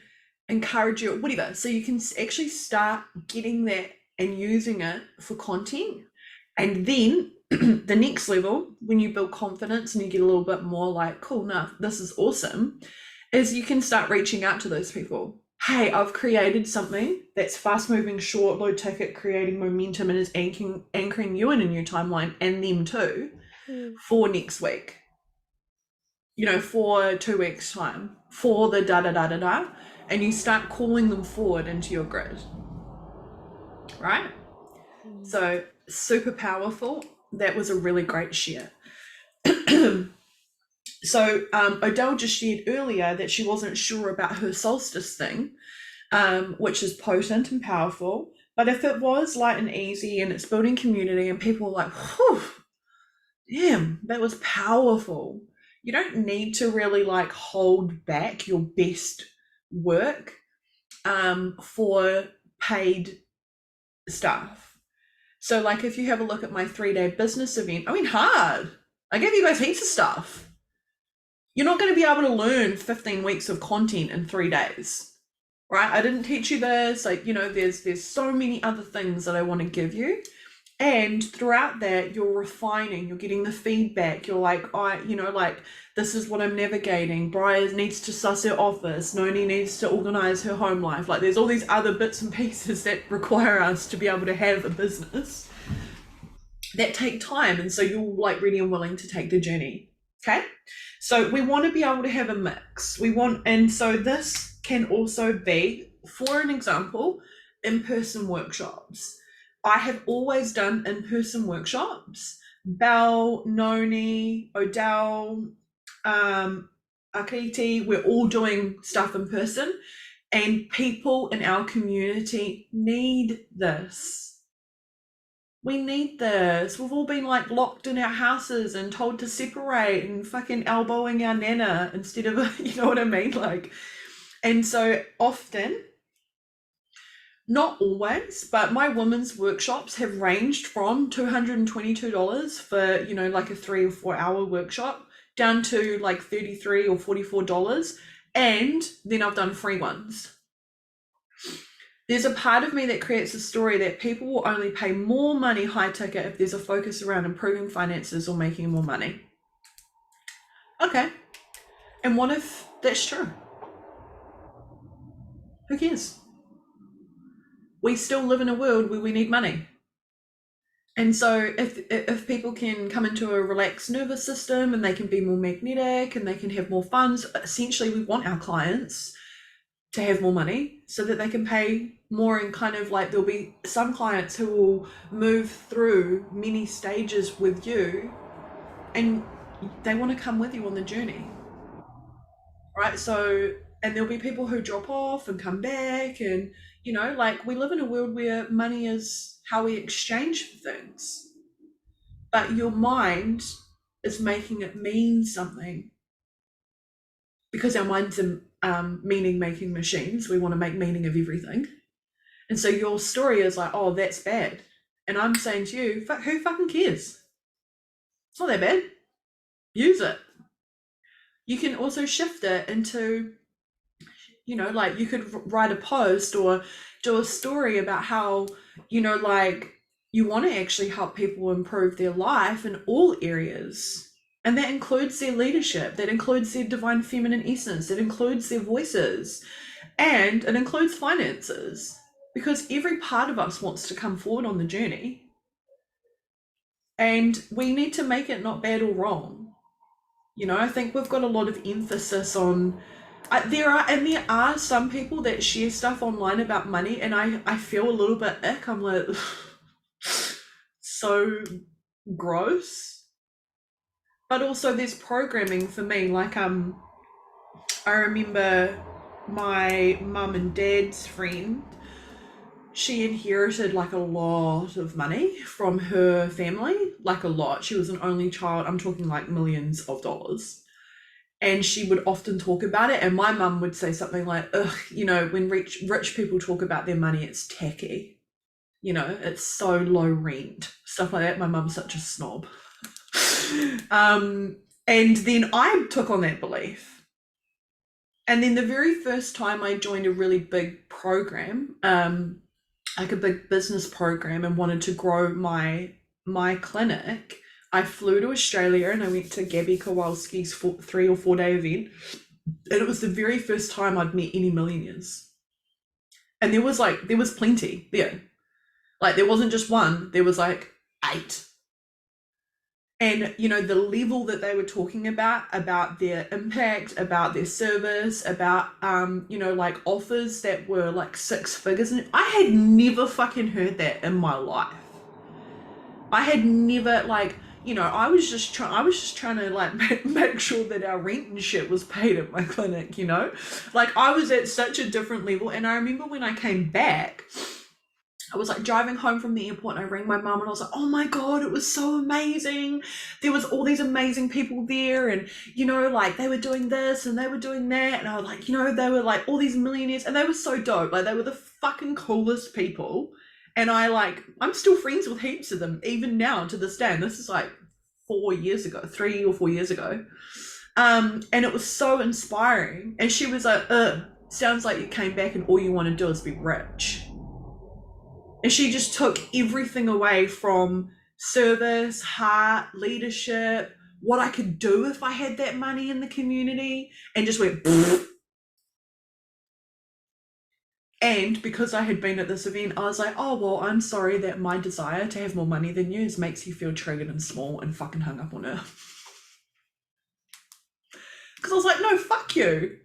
encourage you, whatever. So you can actually start getting that and using it for content. And then the next level, when you build confidence and you get a little bit more like, cool, nah, this is awesome, is you can start reaching out to those people. Hey, I've created something that's fast moving, short, low ticket, creating momentum, and is anchoring you in a new timeline, and them too, for next week. You know, for 2 weeks' time, for the da da da da da, and you start calling them forward into your grid. Right? So super powerful. That was a really great share. So Odell just shared earlier that she wasn't sure about her solstice thing, which is potent and powerful. But if it was light and easy and it's building community and people are like, whew, damn, that was powerful. You don't need to really like hold back your best work for paid stuff. So like if you have a look at my 3-day business event, I went hard. I gave you guys heaps of stuff. You're not going to be able to learn 15 weeks of content in 3 days, right? I didn't teach you this. Like, you know, there's so many other things that I want to give you. And throughout that, you're refining, you're getting the feedback. You're like, you know, like, this is what I'm navigating. Briar needs to suss her office. Noni needs to organize her home life. Like, there's all these other bits and pieces that require us to be able to have a business that take time. And so you're like ready and willing to take the journey. Okay. So we want to be able to have a mix. And so this can also be, for an example, in-person workshops. I have always done in-person workshops. Belle, Noni, Odell, Akiti, we're all doing stuff in person. And people in our community need this. We need this. We've all been like locked in our houses and told to separate and fucking elbowing our nana instead of, you know what I mean? Like, and so often, not always, but my women's workshops have ranged from $222 for, you know, like a 3 or 4 hour workshop down to like $33 or $44. And then I've done free ones. There's a part of me that creates a story that people will only pay more money high ticket if there's a focus around improving finances or making more money. Okay. And what if that's true? Who cares? We still live in a world where we need money. And so if people can come into a relaxed nervous system and they can be more magnetic and they can have more funds, essentially we want our clients to have more money so that they can pay more, and kind of like there'll be some clients who will move through many stages with you and they want to come with you on the journey, right? So, and there'll be people who drop off and come back, and you know, like we live in a world where money is how we exchange for things, but your mind is making it mean something, because our minds are meaning making machines. We want to make meaning of everything. And so your story is like, oh, that's bad. And I'm saying to you, who fucking cares? It's not that bad. Use it. You can also shift it into, you know, like you could write a post or do a story about how, you know, like you want to actually help people improve their life in all areas. And that includes their leadership, that includes their divine feminine essence, that includes their voices, and it includes finances, because every part of us wants to come forward on the journey. And we need to make it not bad or wrong. You know, I think we've got a lot of emphasis on, there are some people that share stuff online about money, and I feel a little bit ick. I'm like, so gross. But also there's programming for me, like I remember my mum and dad's friend, she inherited like a lot of money from her family, like a lot. She was an only child. I'm talking like millions of dollars. And she would often talk about it, and my mum would say something like, ugh, you know, when rich people talk about their money, it's tacky. You know, it's so low rent, stuff like that. My mum's such a snob. And then I took on that belief. And then the very first time I joined a really big program, like a big business program, and wanted to grow my clinic, I flew to Australia and I went to Gabby Kowalski's 3 or 4 day event. And it was the very first time I'd met any millionaires. And there was plenty there. Like there wasn't just one, there was like 8. And, you know, the level that they were talking about their impact, about their service, about, you know, like offers that were like 6 figures. And I had never fucking heard that in my life. I had never, like, you know, I was just trying to like make sure that our rent and shit was paid at my clinic, you know, like I was at such a different level. And I remember when I came back, I was like driving home from the airport and I rang my mum and I was like, oh my God, it was so amazing. There was all these amazing people there, and, you know, like they were doing this and they were doing that. And I was like, you know, they were like all these millionaires and they were so dope. Like they were the fucking coolest people. And I'm still friends with heaps of them, even now to this day. And this is like 3 or 4 years ago. And it was so inspiring. And she was like, sounds like you came back and all you want to do is be rich. And she just took everything away from service, heart, leadership, what I could do if I had that money in the community, and just went, pfft. And because I had been at this event, I was like, oh, well, I'm sorry that my desire to have more money than yours makes you feel triggered and small, and fucking hung up on her. Because I was like, no, fuck you.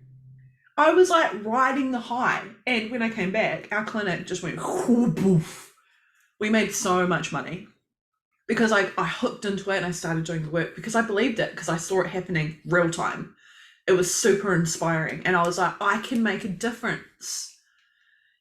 I was like riding the high. And when I came back, our clinic just went poof. We made so much money because I hooked into it and I started doing the work because I believed it, because I saw it happening real time. it was super inspiring. And I was like, I can make a difference.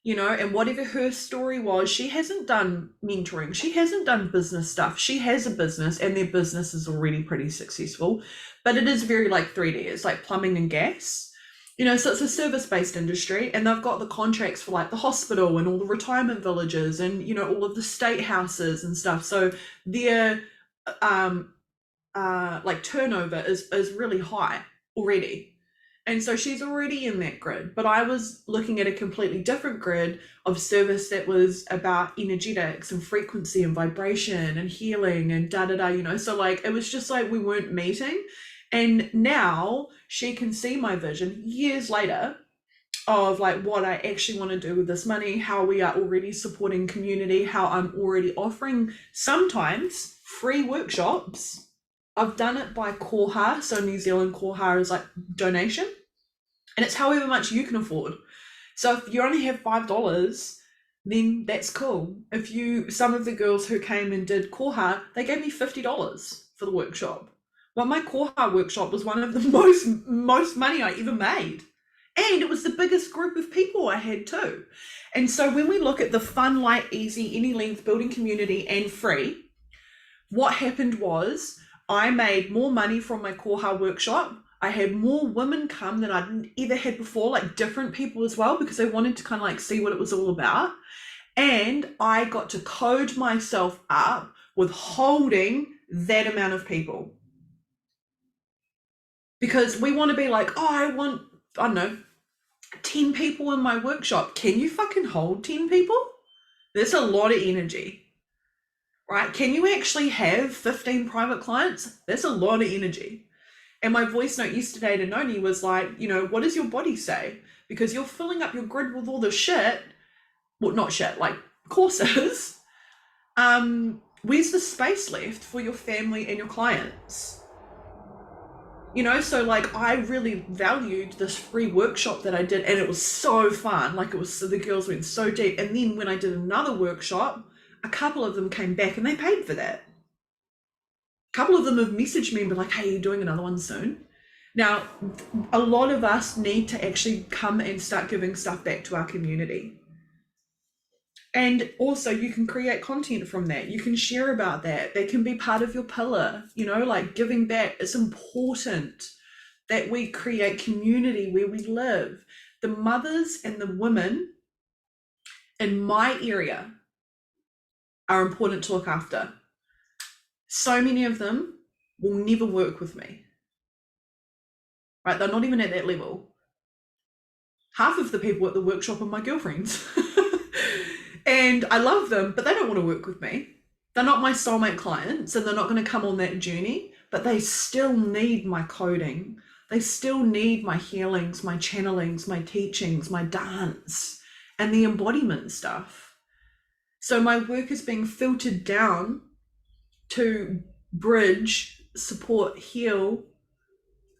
You know, and whatever her story was, she hasn't done mentoring, she hasn't done business stuff. She has a business and their business is already pretty successful, but it is very like 3D. It's like plumbing and gas, you know, so it's a service-based industry, and they've got the contracts for like the hospital and all the retirement villages and, you know, all of the state houses and stuff. So their like turnover is really high already. And so she's already in that grid. But I was looking at a completely different grid of service that was about energetics and frequency and vibration and healing and da-da-da, you know. So like, it was just like we weren't meeting. And now she can see my vision years later of like what I actually want to do with this money, how we are already supporting community, how I'm already offering sometimes free workshops. I've done it by koha, so New Zealand koha is like donation, and it's however much you can afford. So if you only have $5, then that's cool. If you, some of the girls who came and did koha, they gave me $50 for the workshop. Well, my koha workshop was one of the most money I ever made, and it was the biggest group of people I had too. And so when we look at the fun, light, easy, any length building community and free, what happened was I made more money from my koha workshop. I had more women come than I'd ever had before, like different people as well, because they wanted to kind of like see what it was all about. And I got to code myself up with holding that amount of people. Because we want to be like, oh, I want, I don't know, 10 people in my workshop. Can you fucking hold 10 people? There's a lot of energy. Right? Can you actually have 15 private clients? That's a lot of energy. And my voice note yesterday to Noni was like, you know, what does your body say? Because you're filling up your grid with all the shit. Well, not shit, like courses. Where's the space left for your family and your clients? You know, so like I really valued this free workshop that I did, and it was so fun. Like it was, so the girls went so deep. And then when I did another workshop, a couple of them came back and they paid for that. A couple of them have messaged me and been like, hey, you're doing another one soon. Now, a lot of us need to actually come and start giving stuff back to our community. And also you can create content from that. You can share about that. That can be part of your pillar, you know, like giving back. It's important that we create community where we live. The mothers and the women in my area are important to look after. So many of them will never work with me, right? They're not even at that level. Half of the people at the workshop are my girlfriends and I love them, but they don't want to work with me. They're not my soulmate clients and they're not going to come on that journey, but they still need my coding. They still need my healings, my channelings, my teachings, my dance, and the embodiment stuff. So my work is being filtered down to bridge, support, heal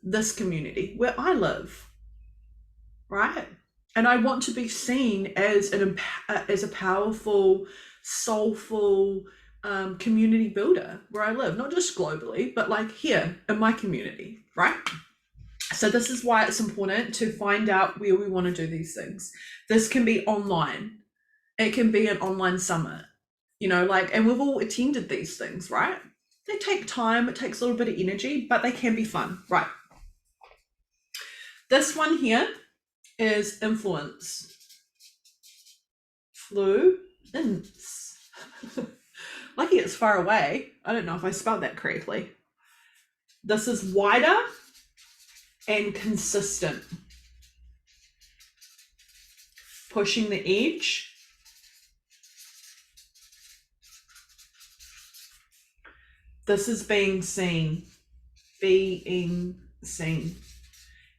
this community where I live, right? And I want to be seen as a powerful, soulful community builder where I live, not just globally, but like here in my community, right? So this is why it's important to find out where we want to do these things. This can be online. It can be an online summit, you know, like, and we've all attended these things, right? They take time, it takes a little bit of energy, but they can be fun, right? This one here is influence. Fluence. Lucky it's far away. I don't know if I spelled that correctly. This is wider and consistent. Pushing the edge. This is being seen. Being seen.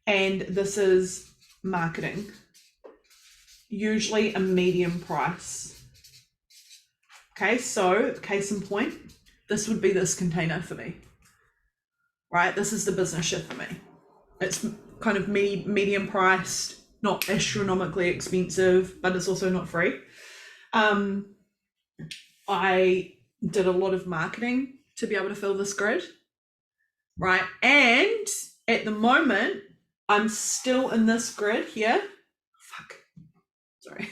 And this is marketing. Usually a medium price. Okay, so case in point, this would be this container for me. Right, this is the business shift for me. It's kind of medium priced, not astronomically expensive, but it's also not free. I did a lot of marketing to be able to fill this grid, right? And at the moment, I'm still in this grid here. Fuck. Sorry.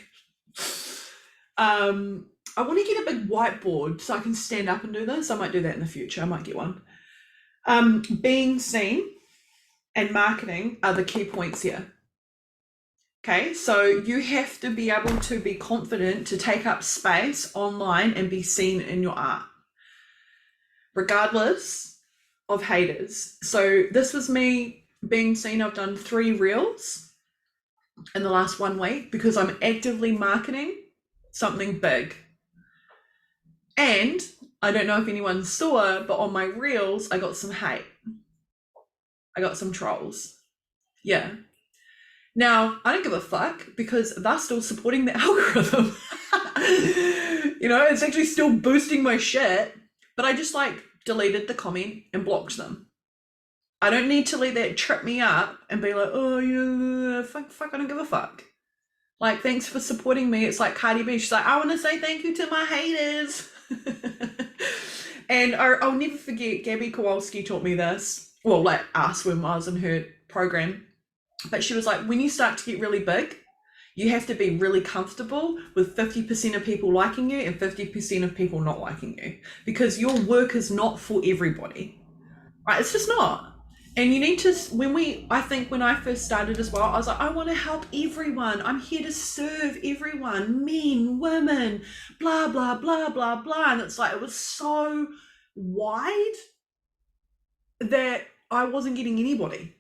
I want to get a big whiteboard so I can stand up and do this. I might do that in the future. I might get one. Being seen and marketing are the key points here. Okay, so you have to be able to be confident to take up space online and be seen in your art, regardless of haters. So this was me being seen. I've done 3 reels in the last 1 week because I'm actively marketing something big. And I don't know if anyone saw, but on my reels, I got some hate. I got some trolls. Yeah. Now, I don't give a fuck because they're still supporting the algorithm. You know, it's actually still boosting my shit, but I just like deleted the comment and blocked them. I don't need to let that trip me up and be like, oh, yeah, fuck, I don't give a fuck. Like, thanks for supporting me. It's like Cardi B. She's like, I want to say thank you to my haters. And I'll never forget, Gabby Kowalski taught me this. Well, like us when I was in her program. But she was like, when you start to get really big, you have to be really comfortable with 50% of people liking you and 50% of people not liking you. Because your work is not for everybody. Right? It's just not. And you need to, I think when I first started as well, I was like, I want to help everyone. I'm here to serve everyone, men, women, blah, blah, blah, blah, blah. And it's like, it was so wide that I wasn't getting anybody.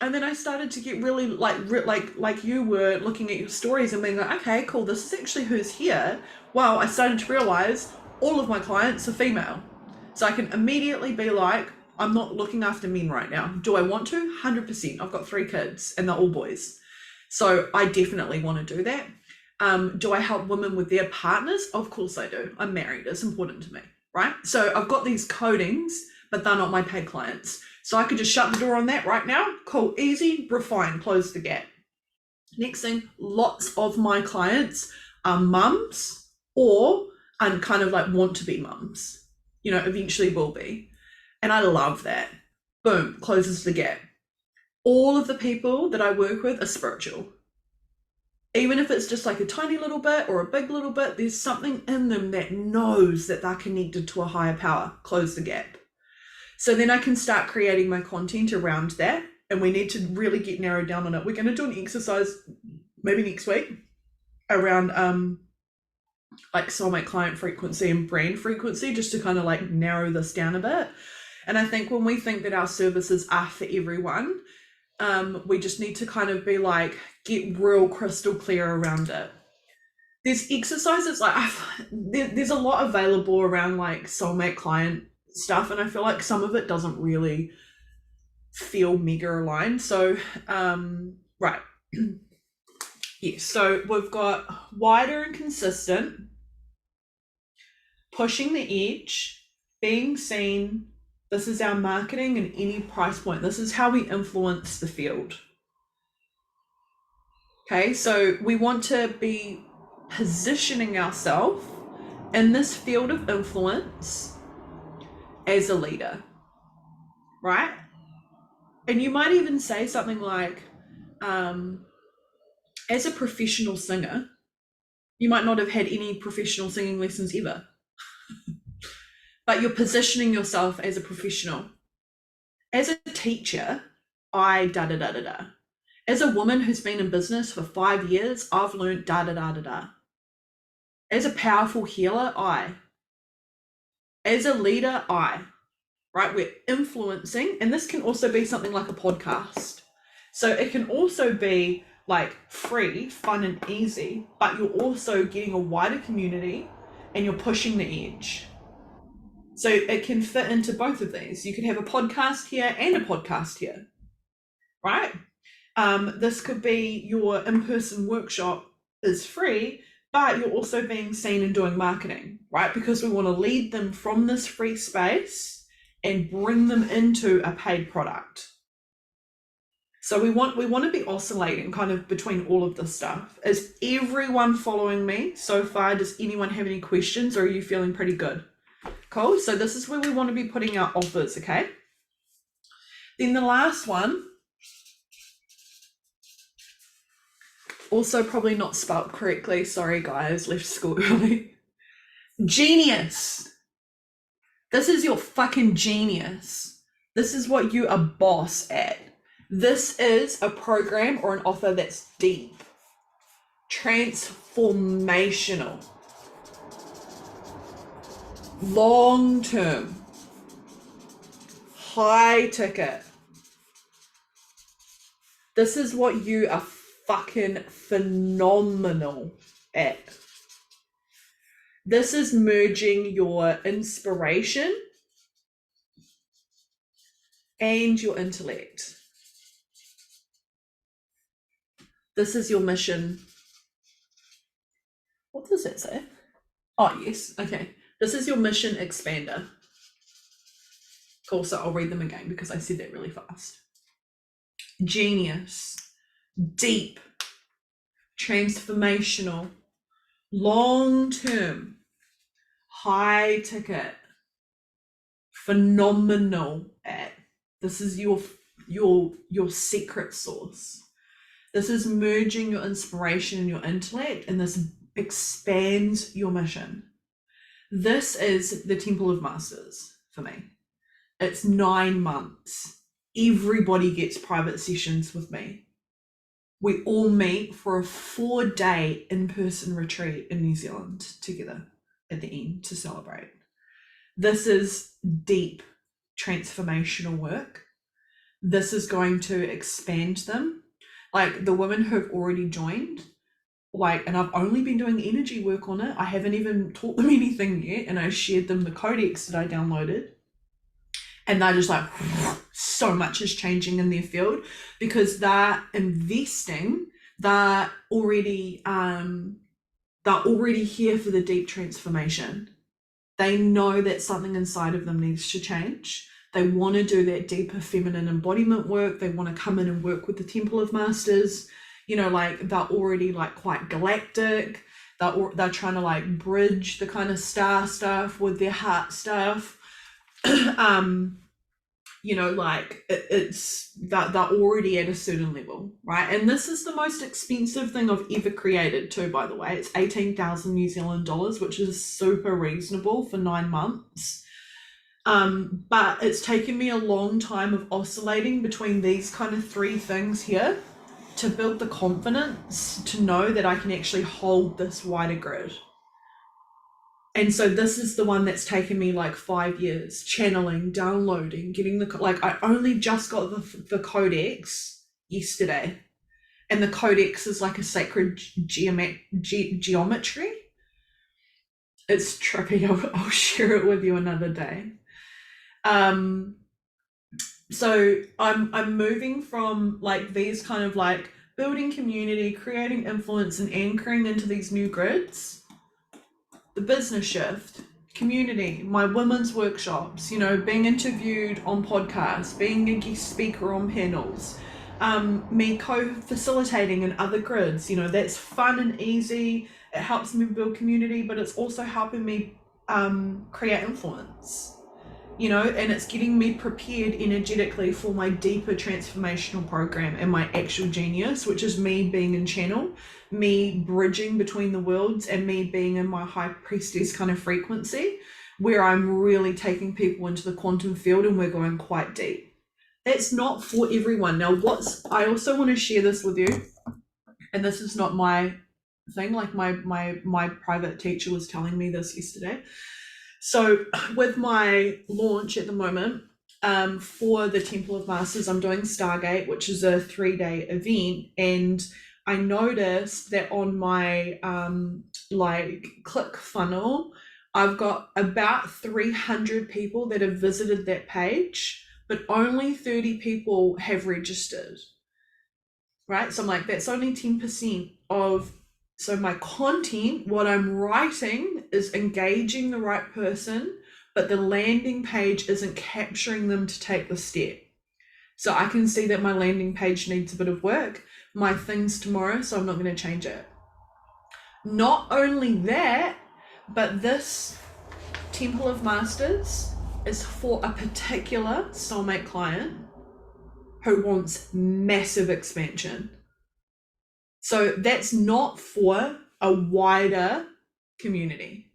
And then I started to get really like you were looking at your stories and being like, okay, cool, this is actually who's here. Well, I started to realize all of my clients are female. So I can immediately be like, I'm not looking after men right now. Do I want to? 100%. I've got 3 kids and they're all boys. So I definitely want to do that. Do I help women with their partners? Of course I do. I'm married. It's important to me, right? So I've got these codings, but they're not my paid clients. So I could just shut the door on that right now. Cool, easy, refine, close the gap. Next thing, lots of my clients are mums or kind of like want to be mums, you know, eventually will be. And I love that. Boom, closes the gap. All of the people that I work with are spiritual. Even if it's just like a tiny little bit or a big little bit, there's something in them that knows that they're connected to a higher power. Close the gap. So then I can start creating my content around that. And we need to really get narrowed down on it. We're going to do an exercise maybe next week around like soulmate client frequency and brand frequency, just to kind of like narrow this down a bit. And I think when we think that our services are for everyone, we just need to kind of be like, get real crystal clear around it. There's exercises like there's a lot available around like soulmate client stuff, and I feel like some of it doesn't really feel mega aligned. So right. Yes, so we've got wider and consistent, pushing the edge, being seen. This is our marketing and any price point. This is how we influence the field. Okay, so we want to be positioning ourselves in this field of influence as a leader, right? And you might even say something like, as a professional singer, you might not have had any professional singing lessons ever, but you're positioning yourself as a professional. As a teacher, I da-da-da-da-da. As a woman who's been in business for 5 years, I've learned da-da-da-da-da. As a powerful healer, I. As a leader, I. Right? We're influencing, and this can also be something like a podcast. So it can also be like free, fun and easy, but you're also getting a wider community and you're pushing the edge. So it can fit into both of these. You could have a podcast here and a podcast here, right? This could be your in-person workshop is free, but you're also being seen and doing marketing, right? Because we want to lead them from this free space and bring them into a paid product. So we want to be oscillating kind of between all of this stuff. Is everyone following me so far? Does anyone have any questions, or are you feeling pretty good? Cool. So this is where we want to be putting our offers, okay? Then the last one Also probably not spelt correctly. Sorry guys, left school early. Genius. This is your fucking genius. This is what you are boss at. This is a program or an offer that's deep, transformational, long term, high ticket. This is what you are fucking phenomenal at. This is merging your inspiration and your intellect. This is your mission. What does that say? Oh, yes. Okay. This is your mission expander. Cool. So I'll read them again because I said that really fast. Genius, deep, transformational, long-term, high ticket, phenomenal at. This is your secret sauce. This is merging your inspiration and your intellect, and this expands your mission. This is the Temple of Masters for me. It's 9 months. Everybody gets private sessions with me. We all meet for a 4-day in-person retreat in New Zealand together at the end to celebrate. This is deep transformational work. This is going to expand them. Like the women who have already joined, and I've only been doing energy work on it. I haven't even taught them anything yet. And I shared them the codex that I downloaded. And they're just like, so much is changing in their field because they're investing. They're already here for the deep transformation. They know that something inside of them needs to change. They want to do that deeper feminine embodiment work. They want to come in and work with the Temple of Masters. You know, like they're already like quite galactic. They're trying to like bridge the kind of star stuff with their heart stuff. You know, like it's that they're already at a certain level, right? And this is the most expensive thing I've ever created too, by the way. It's 18,000 New Zealand dollars, which is super reasonable for 9 months. But it's taken me a long time of oscillating between these kind of 3 things here to build the confidence to know that I can actually hold this wider grid. And so this is the one that's taken me like 5 years, channeling, downloading, getting I only just got the codex yesterday. And the codex is like a sacred geometry. It's trippy. I'll share it with you another day. So I'm moving from like these kind of like building community, creating influence and anchoring into these new grids. The business shift, community, my women's workshops, you know, being interviewed on podcasts, being a guest speaker on panels, me co-facilitating in other grids, you know, that's fun and easy. It helps me build community, but it's also helping me create influence, you know, and it's getting me prepared energetically for my deeper transformational program and my actual genius, which is me being in channel, me bridging between the worlds, and me being in my high priestess kind of frequency, where I'm really taking people into the quantum field and we're going quite deep. That's not for everyone. Now, I also want to share this with you, and this is not my thing, like my private teacher was telling me this yesterday. So with my launch at the moment, for the Temple of Masters, I'm doing Stargate, which is a 3-day event, and I noticed that on my like click funnel, I've got about 300 people that have visited that page, but only 30 people have registered, right? So I'm like, that's only 10% of, so my content, what I'm writing is engaging the right person, but the landing page isn't capturing them to take the step. So I can see that my landing page needs a bit of work. My thing's tomorrow, so I'm not going to change it. Not only that, but this Temple of Masters is for a particular soulmate client who wants massive expansion. So that's not for a wider community.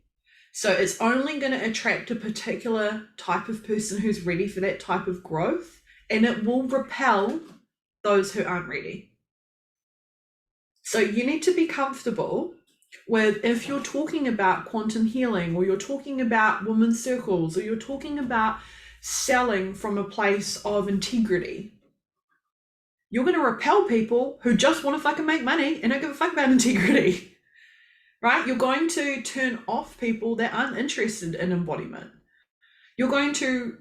So it's only going to attract a particular type of person who's ready for that type of growth, and it will repel those who aren't ready. So you need to be comfortable with, if you're talking about quantum healing, or you're talking about women's circles, or you're talking about selling from a place of integrity, you're going to repel people who just want to fucking make money and don't give a fuck about integrity, right? You're going to turn off people that aren't interested in embodiment. You're going to,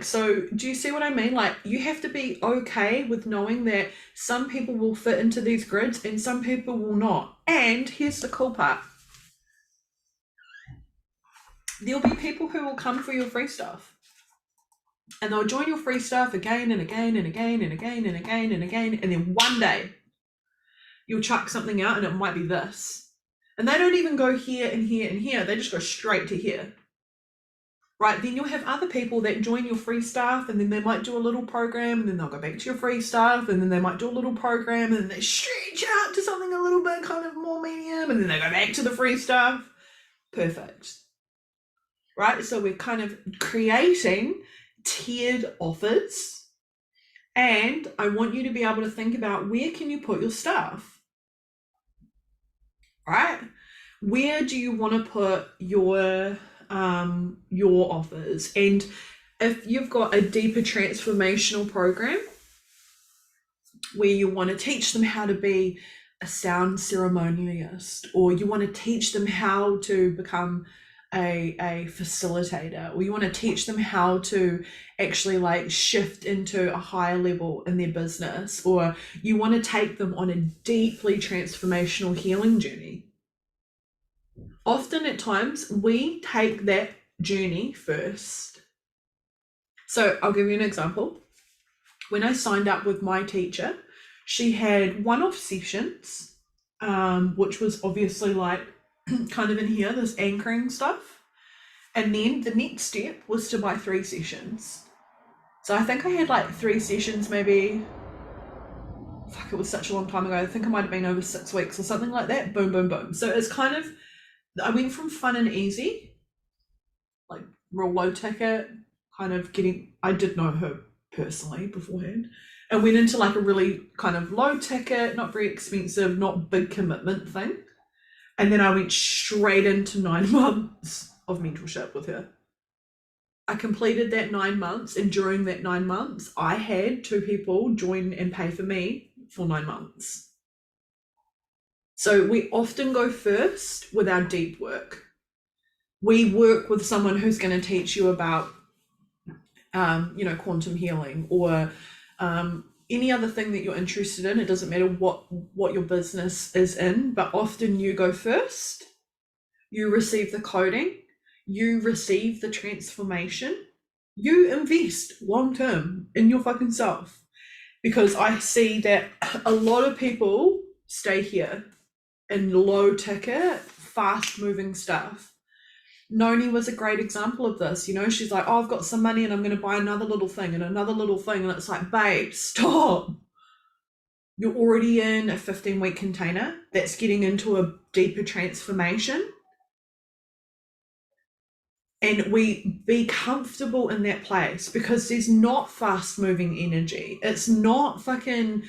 so do you see what I mean? Like, you have to be okay with knowing that some people will fit into these grids and some people will not. And here's the cool part. There'll be people who will come for your free stuff. And they'll join your free stuff again and again and again and again and again and again. And then one day you'll chuck something out and it might be this. And they don't even go here and here and here. They just go straight to here. Right, then you'll have other people that join your free stuff, and then they might do a little program, and then they'll go back to your free stuff, and then they might do a little program, and then they stretch out to something a little bit kind of more medium, and then they go back to the free stuff. Perfect. Right, so we're kind of creating tiered offers, and I want you to be able to think about, where can you put your stuff? Right? Where do you want to put your offers? And if you've got a deeper transformational program where you want to teach them how to be a sound ceremonialist, or you want to teach them how to become a facilitator, or you want to teach them how to actually like shift into a higher level in their business, or you want to take them on a deeply transformational healing journey, often at times we take that journey first. So I'll give you an example. When I signed up with my teacher, she had one-off sessions, which was obviously like kind of in here, this anchoring stuff. And then the next step was to buy 3 sessions. So I think I had like 3 sessions, maybe, it was such a long time ago. I think it might have been over 6 weeks or something like that. Boom, boom, boom. So it's kind of, I went from fun and easy, like real low ticket, kind of getting, I did know her personally beforehand, and went into like a really kind of low ticket, not very expensive, not big commitment thing. And then I went straight into 9 months of mentorship with her. I completed that 9 months, and during that 9 months, I had 2 people join and pay for me for 9 months. So we often go first with our deep work. We work with someone who's going to teach you about, quantum healing, or any other thing that you're interested in. It doesn't matter what your business is in, but often you go first. You receive the coding. You receive the transformation. You invest long term in your fucking self, because I see that a lot of people stay here in low ticket, fast moving stuff. Noni was a great example of this. She's like, oh, I've got some money and I'm going to buy another little thing and another little thing. And it's like, babe, stop. You're already in a 15-week container that's getting into a deeper transformation. And we be comfortable in that place, because there's not fast moving energy. It's not fucking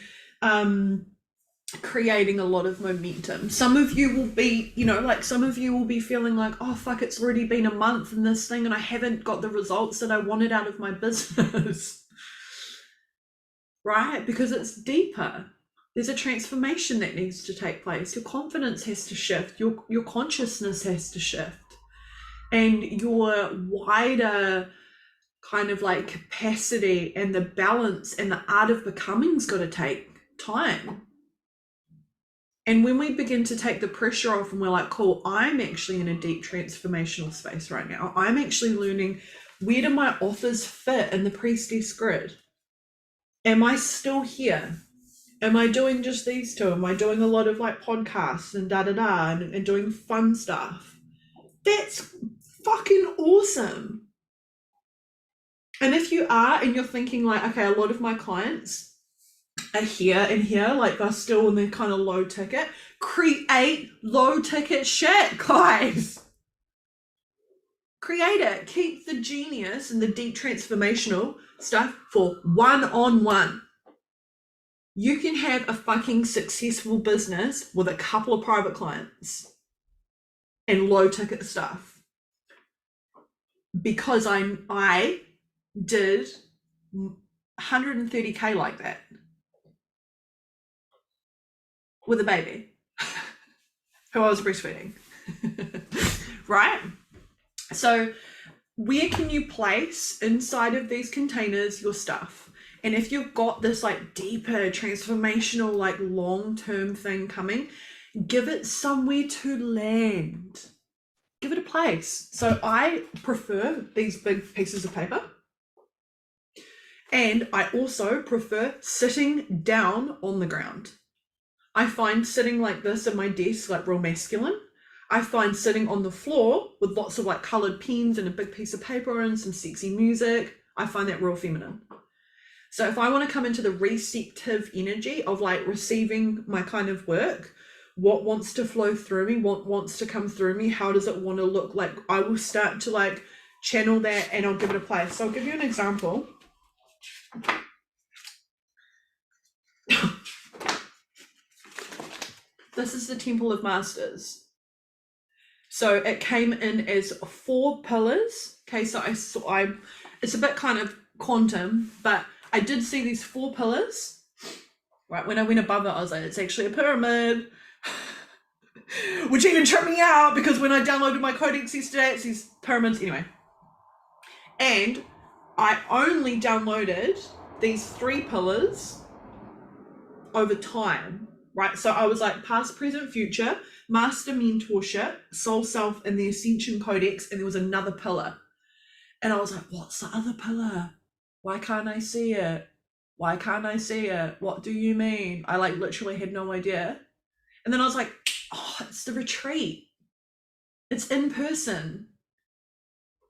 creating a lot of momentum. Some of you will be, some of you will be feeling like, oh fuck, it's already been a month in this thing and I haven't got the results that I wanted out of my business. Right? Because it's deeper. There's a transformation that needs to take place. Your confidence has to shift. Your consciousness has to shift. And your wider kind of like capacity and the balance and the art of becoming's got to take time. And when we begin to take the pressure off and we're like, cool, I'm actually in a deep transformational space right now. I'm actually learning, where do my offers fit in the Priestess Grid? Am I still here? Am I doing just these 2? Am I doing a lot of like podcasts and and doing fun stuff? That's fucking awesome. And if you are, and you're thinking like, okay, a lot of my clients are here and here, like they're still in their kind of low ticket. Create low ticket shit, guys. Create it. Keep the genius and the deep transformational stuff for one-on-one. You can have a fucking successful business with a couple of private clients and low ticket stuff. Because I did 130K like that with a baby who I was breastfeeding. Right? So where can you place inside of these containers your stuff? And if you've got this like deeper transformational, like long-term thing coming, give it somewhere to land. Give it a place. So I prefer these big pieces of paper. And I also prefer sitting down on the ground. I find sitting like this at my desk like real masculine. I find sitting on the floor with lots of like colored pens and a big piece of paper and some sexy music, I find that real feminine. So if I want to come into the receptive energy of like receiving my kind of work, what wants to flow through me, what wants to come through me, how does it want to look like, I will start to like channel that and I'll give it a place. So I'll give you an example. This is the Temple of Masters. So it came in as 4 pillars. Okay, so it's a bit kind of quantum, but I did see these 4 pillars. Right, when I went above it, I was like, it's actually a pyramid. Which even tripped me out because when I downloaded my codex yesterday, it says pyramids anyway. And I only downloaded these 3 pillars over time, right? So I was like past, present, future, master mentorship, soul self, and the ascension codex, and there was another pillar. And I was like, what's the other pillar? Why can't I see it? Why can't I see it? What do you mean? I like literally had no idea. And then I was like, oh, it's the retreat. It's in person.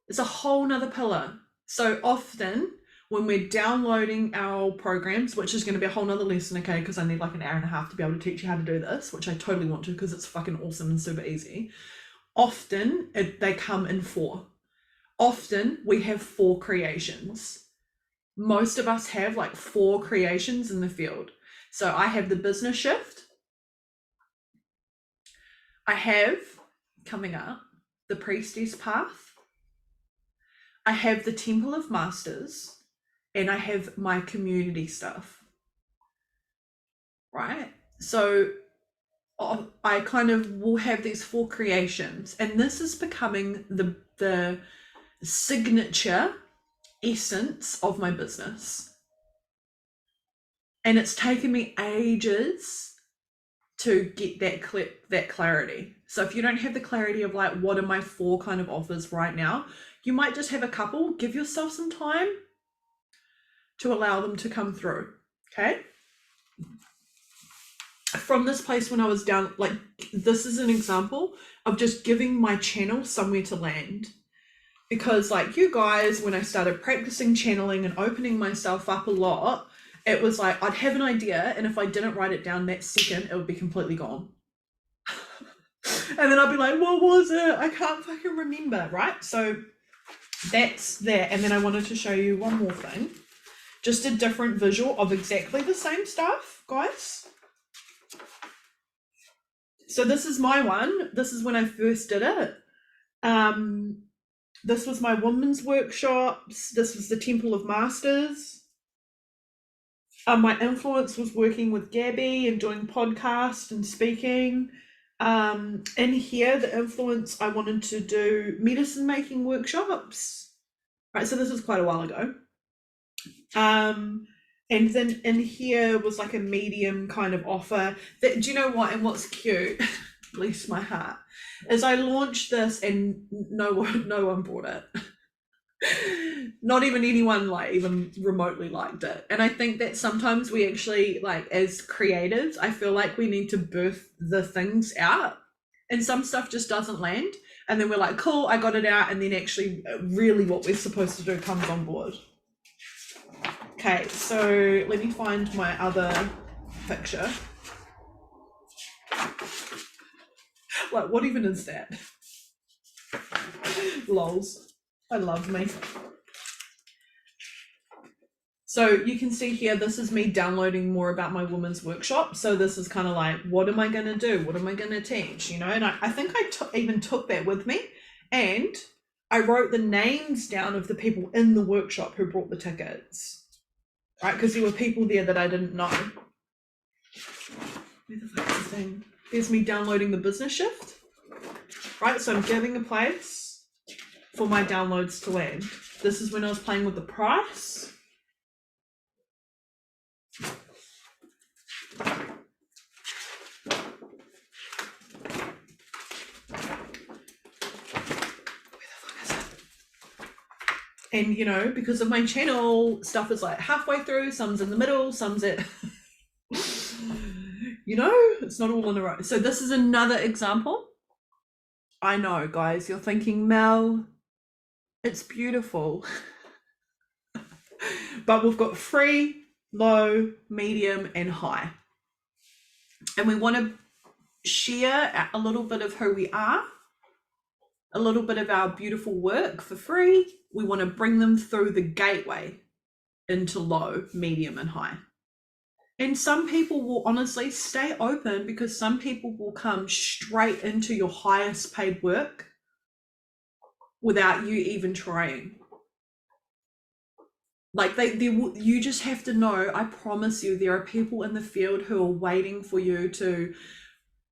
It's a whole nother pillar. So often when we're downloading our programs, which is going to be a whole nother lesson, okay, because I need like an hour and a half to be able to teach you how to do this, which I totally want to because it's fucking awesome and super easy. Often they come in 4. Often we have 4 creations. Most of us have like 4 creations in the field. So I have the business shift. I have, coming up, the priestess path. I have the Temple of Masters. And I have my community stuff. Right? So I kind of will have these 4 creations. And this is becoming the signature essence of my business. And it's taken me ages to get that clarity. So if you don't have the clarity of like, what are my 4 kind of offers right now, you might just have a couple. Give yourself some time to allow them to come through, okay? From this place when I was down, like this is an example of just giving my channel somewhere to land. Because like you guys, when I started practicing channeling and opening myself up a lot, it was like I'd have an idea, and if I didn't write it down that second, it would be completely gone. And then I'd be like, what was it? I can't fucking remember, right? So that's that. And then I wanted to show you one more thing. Just a different visual of exactly the same stuff, guys. So this is my one. This is when I first did it. This was my women's workshops. This was the Temple of Masters. My influence was working with Gabby and doing podcasts and speaking. In here, the influence, I wanted to do medicine making workshops. Right, so this was quite a while ago. And then in here was like a medium kind of offer. That, do you know what? And what's cute, bless my heart, is I launched this and no one bought it. Not even anyone like even remotely liked it. And I think that sometimes we actually, like as creatives, I feel like we need to birth the things out, and some stuff just doesn't land, and then we're like, cool, I got it out, and then actually really what we're supposed to do comes on board. Okay, so let me find my other picture. Like, what even is that? Lols. I love me. So you can see here, this is me downloading more about my women's workshop. So this is kind of like, what am I going to do? What am I going to teach? You know, and I think I even took that with me, and I wrote the names down of the people in the workshop who brought the tickets, right? Because there were people there that I didn't know. Where the fuck is the thing? There's me downloading the Business Shift, right? So I'm giving a place for my downloads to land. This is when I was playing with the price. And, you know, because of my channel, stuff is like halfway through, some's in the middle, some's at, you know, it's not all in a row. So this is another example. I know, guys, you're thinking, Mel, it's beautiful. But we've got free, low, medium, and high. And we want to share a little bit of who we are, a little bit of our beautiful work for free. We want to bring them through the gateway into low, medium, and high. And some people will honestly stay open, because some people will come straight into your highest paid work without you even trying. Like you just have to know, I promise you, there are people in the field who are waiting for you to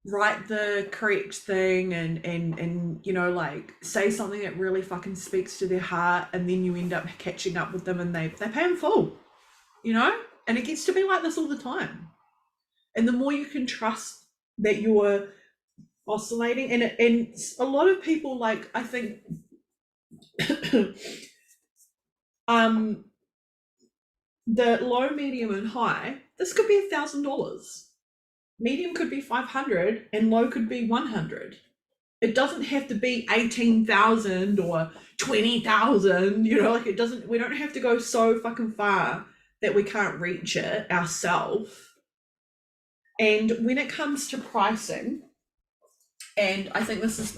write the correct thing and you know, like, say something that really fucking speaks to their heart, and then you end up catching up with them and they pay in full, you know? And it gets to be like this all the time. And the more you can trust that you're oscillating, and a lot of people, like, I think the low, medium, and high, this could be $1,000. Medium could be 500 and low could be 100. It doesn't have to be 18,000 or 20,000, you know, like it doesn't, we don't have to go so fucking far that we can't reach it ourselves. And when it comes to pricing, and I think this is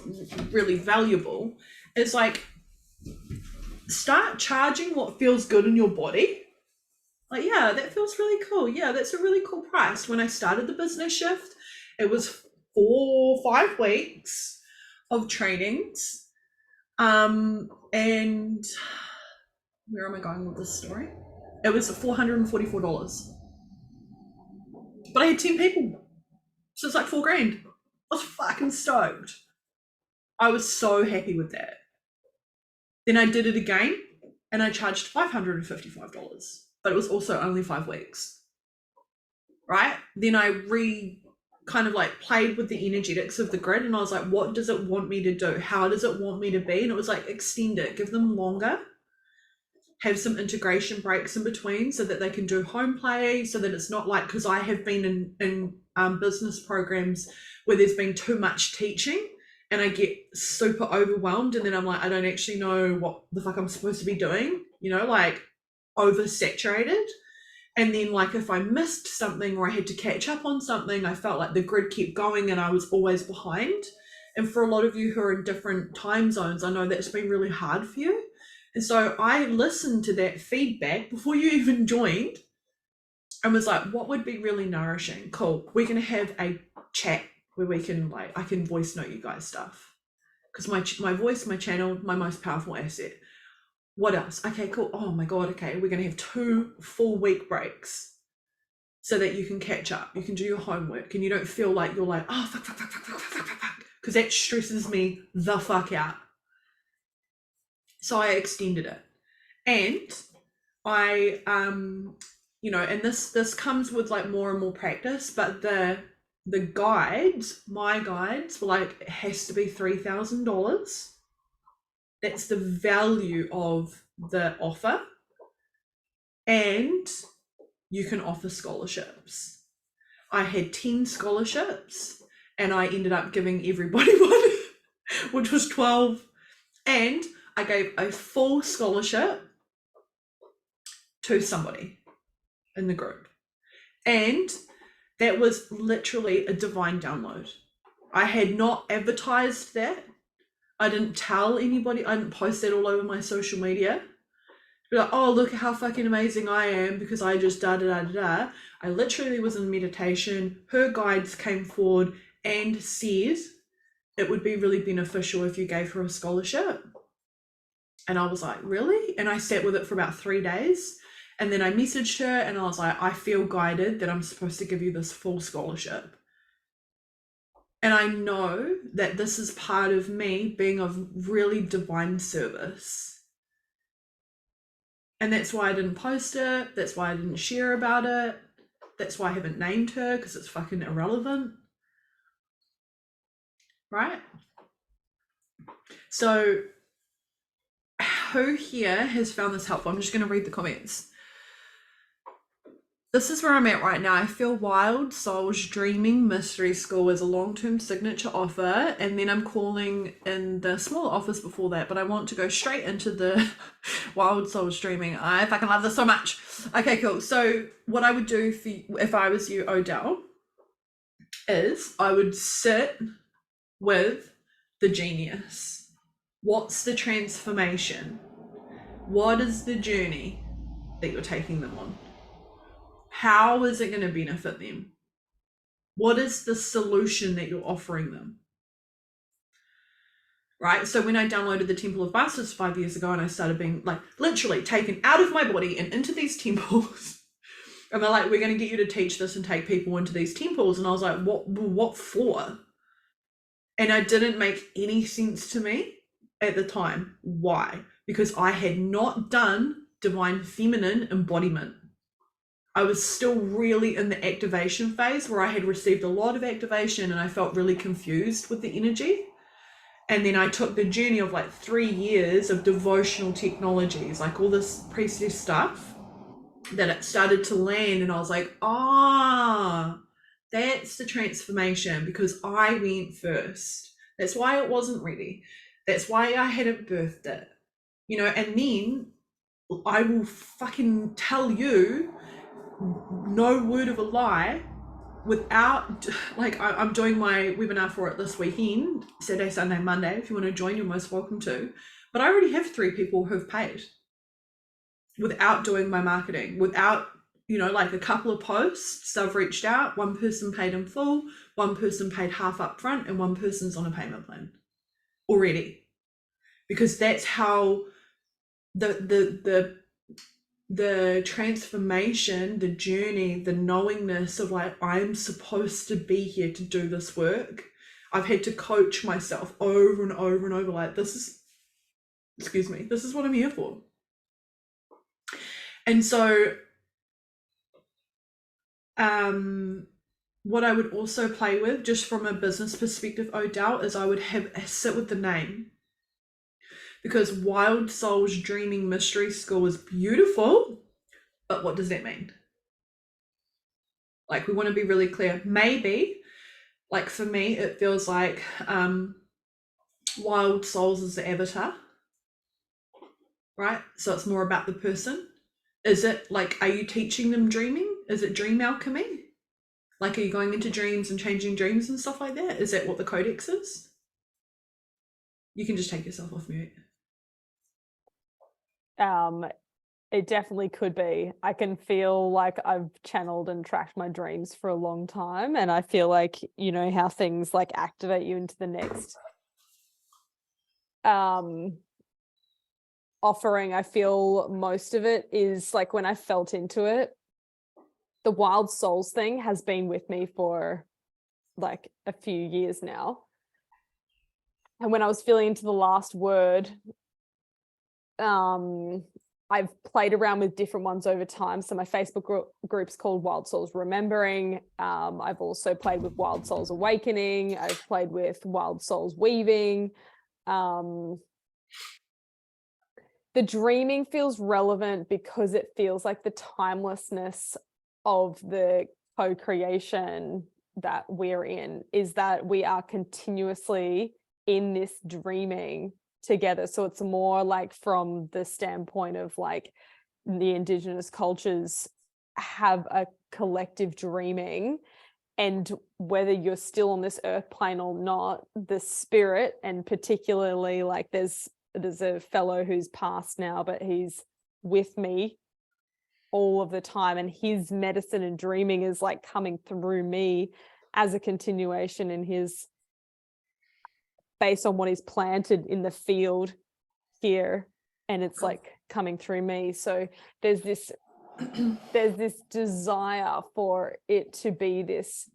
really valuable, it's like, start charging what feels good in your body. Like, yeah, that feels really cool. Yeah, that's a really cool price. When I started the Business Shift, it was 4 or 5 weeks of trainings. And where am I going with this story? It was $444. But I had 10 people. So it's like $4,000. I was fucking stoked. I was so happy with that. Then I did it again and I charged $555. But it was also only 5 weeks, right? Then I kind of like played with the energetics of the grid, and I was like, what does it want me to do? How does it want me to be? And it was like, extend it, give them longer, have some integration breaks in between so that they can do home play, so that it's not like, because I have been in business programs where there's been too much teaching and I get super overwhelmed, and then I'm like, I don't actually know what the fuck I'm supposed to be doing, you know, like oversaturated. And then, like, if I missed something or I had to catch up on something, I felt like the grid kept going and I was always behind. And for a lot of you who are in different time zones, I know that's been really hard for you. And so I listened to that feedback before you even joined and was like, what would be really nourishing? Cool, we're going to have a chat where we can, like, I can voice note you guys stuff, because my voice, my channel, my most powerful asset. What else? Okay, cool. Oh my God. Okay, we're going to have 2 full week breaks so that you can catch up. You can do your homework and you don't feel like you're like, oh, fuck, because that stresses me the fuck out. So I extended it. And I, you know, and this comes with like more and more practice, but the guides, my guides were like, it has to be $3,000. That's the value of the offer. And you can offer scholarships. I had 10 scholarships and I ended up giving everybody one, which was 12. And I gave a full scholarship to somebody. in the group. And that was literally a divine download. I had not advertised that. I didn't tell anybody. I didn't post that all over my social media. Be like, oh, look how fucking amazing I am because I just da-da-da-da-da. I literally was in meditation. Her guides came forward and said it would be really beneficial if you gave her a scholarship. And I was like, really? And I sat with it for about 3 days. And then I messaged her and I was like, I feel guided that I'm supposed to give you this full scholarship. And I know that this is part of me being of really divine service. And that's why I didn't post it. That's why I didn't share about it. That's why I haven't named her, because it's fucking irrelevant. Right? So who here has found this helpful? I'm just going to read the comments. This is where I'm at right now. I feel Wild Souls Dreaming Mystery School is a long-term signature offer, and then I'm calling in the small office before that, but I want to go straight into the Wild Souls Dreaming. I fucking love this so much. Okay, cool. So what I would do for you, if I was you, Odell, is I would sit with the genius. What's the transformation? What is the journey that you're taking them on? How is it going to benefit them? What is the solution that you're offering them? Right? So when I downloaded the Temple of Bastards 5 years ago and I started being like literally taken out of my body and into these temples, and they're like, we're going to get you to teach this and take people into these temples. And I was like, what for? And it didn't make any sense to me at the time. Why? Because I had not done divine feminine embodiment. I was still really in the activation phase where I had received a lot of activation and I felt really confused with the energy. And then I took the journey of like 3 years of devotional technologies, like all this priestess stuff, that it started to land. And I was like, that's the transformation, because I went first. That's why it wasn't ready. That's why I hadn't birthed it. You know, and then I will fucking tell you, no word of a lie, without, like, I'm doing my webinar for it this weekend, Saturday, Sunday, Monday. If you want to join, you're most welcome to. But I already have 3 people who've paid without doing my marketing, without, you know, like a couple of posts. I've reached out, 1 person paid in full, 1 person paid half up front, and 1 person's on a payment plan already. Because that's how the transformation, the journey, the knowingness of like, I'm supposed to be here to do this work. I've had to coach myself over and over and over, like, this is what I'm here for. And so what I would also play with, just from a business perspective, Odell, is I would sit with the name. Because Wild Souls Dreaming Mystery School is beautiful, but what does that mean? Like, we want to be really clear. Maybe, like for me, it feels like Wild Souls is the avatar, right? So it's more about the person. Is it like, are you teaching them dreaming? Is it dream alchemy? Like, are you going into dreams and changing dreams and stuff like that? Is that what the codex is? You can just take yourself off mute. It definitely could be. I can feel like I've channeled and tracked my dreams for a long time, and I feel like, you know, how things like activate you into the next offering. I feel most of it is like, when I felt into it, the Wild Souls thing has been with me for like a few years now. And when I was feeling into the last word, I've played around with different ones over time. So my Facebook group's called Wild Souls Remembering. I've also played with Wild Souls Awakening. I've played with Wild Souls Weaving. The dreaming feels relevant because it feels like the timelessness of the co-creation that we're in, is that we are continuously in this dreaming together. So it's more like from the standpoint of like the indigenous cultures have a collective dreaming, and whether you're still on this earth plane or not, the spirit, and particularly like there's a fellow who's passed now, but he's with me all of the time, and his medicine and dreaming is like coming through me as a continuation in his, based on what he's planted in the field here, and it's like coming through me. So there's this desire for it to be this,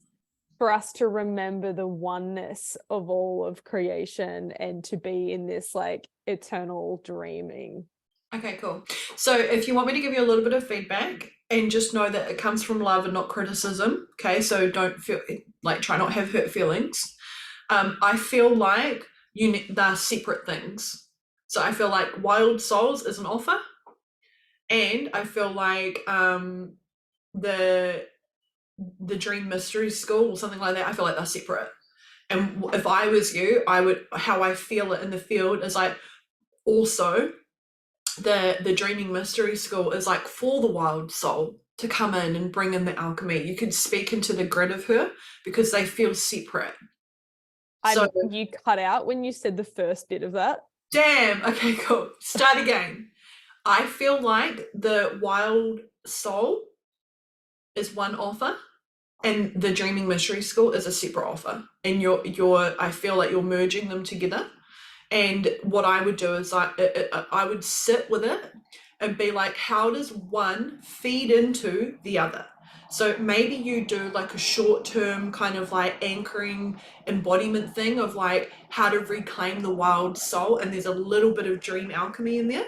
for us to remember the oneness of all of creation and to be in this like eternal dreaming. Okay, cool. So if you want me to give you a little bit of feedback, and just know that it comes from love and not criticism, okay? So don't feel like, try not have hurt feelings. I feel like they're separate things. So I feel like Wild Souls is an offer, and I feel like the Dream Mystery School or something like that, I feel like they're separate. And if I was you, how I feel it in the field is like, also the Dreaming Mystery School is like for the wild soul to come in and bring in the alchemy. You could speak into the grid of her because they feel separate. So you cut out when you said the first bit of that. Damn. Okay, cool. Start again. I feel like the wild soul is one offer, and the Dreaming Mystery School is a separate offer. And I feel like you're merging them together. And what I would do is I would sit with it and be like, how does one feed into the other? So maybe you do like a short-term kind of like anchoring embodiment thing of like how to reclaim the wild soul, and there's a little bit of dream alchemy in there.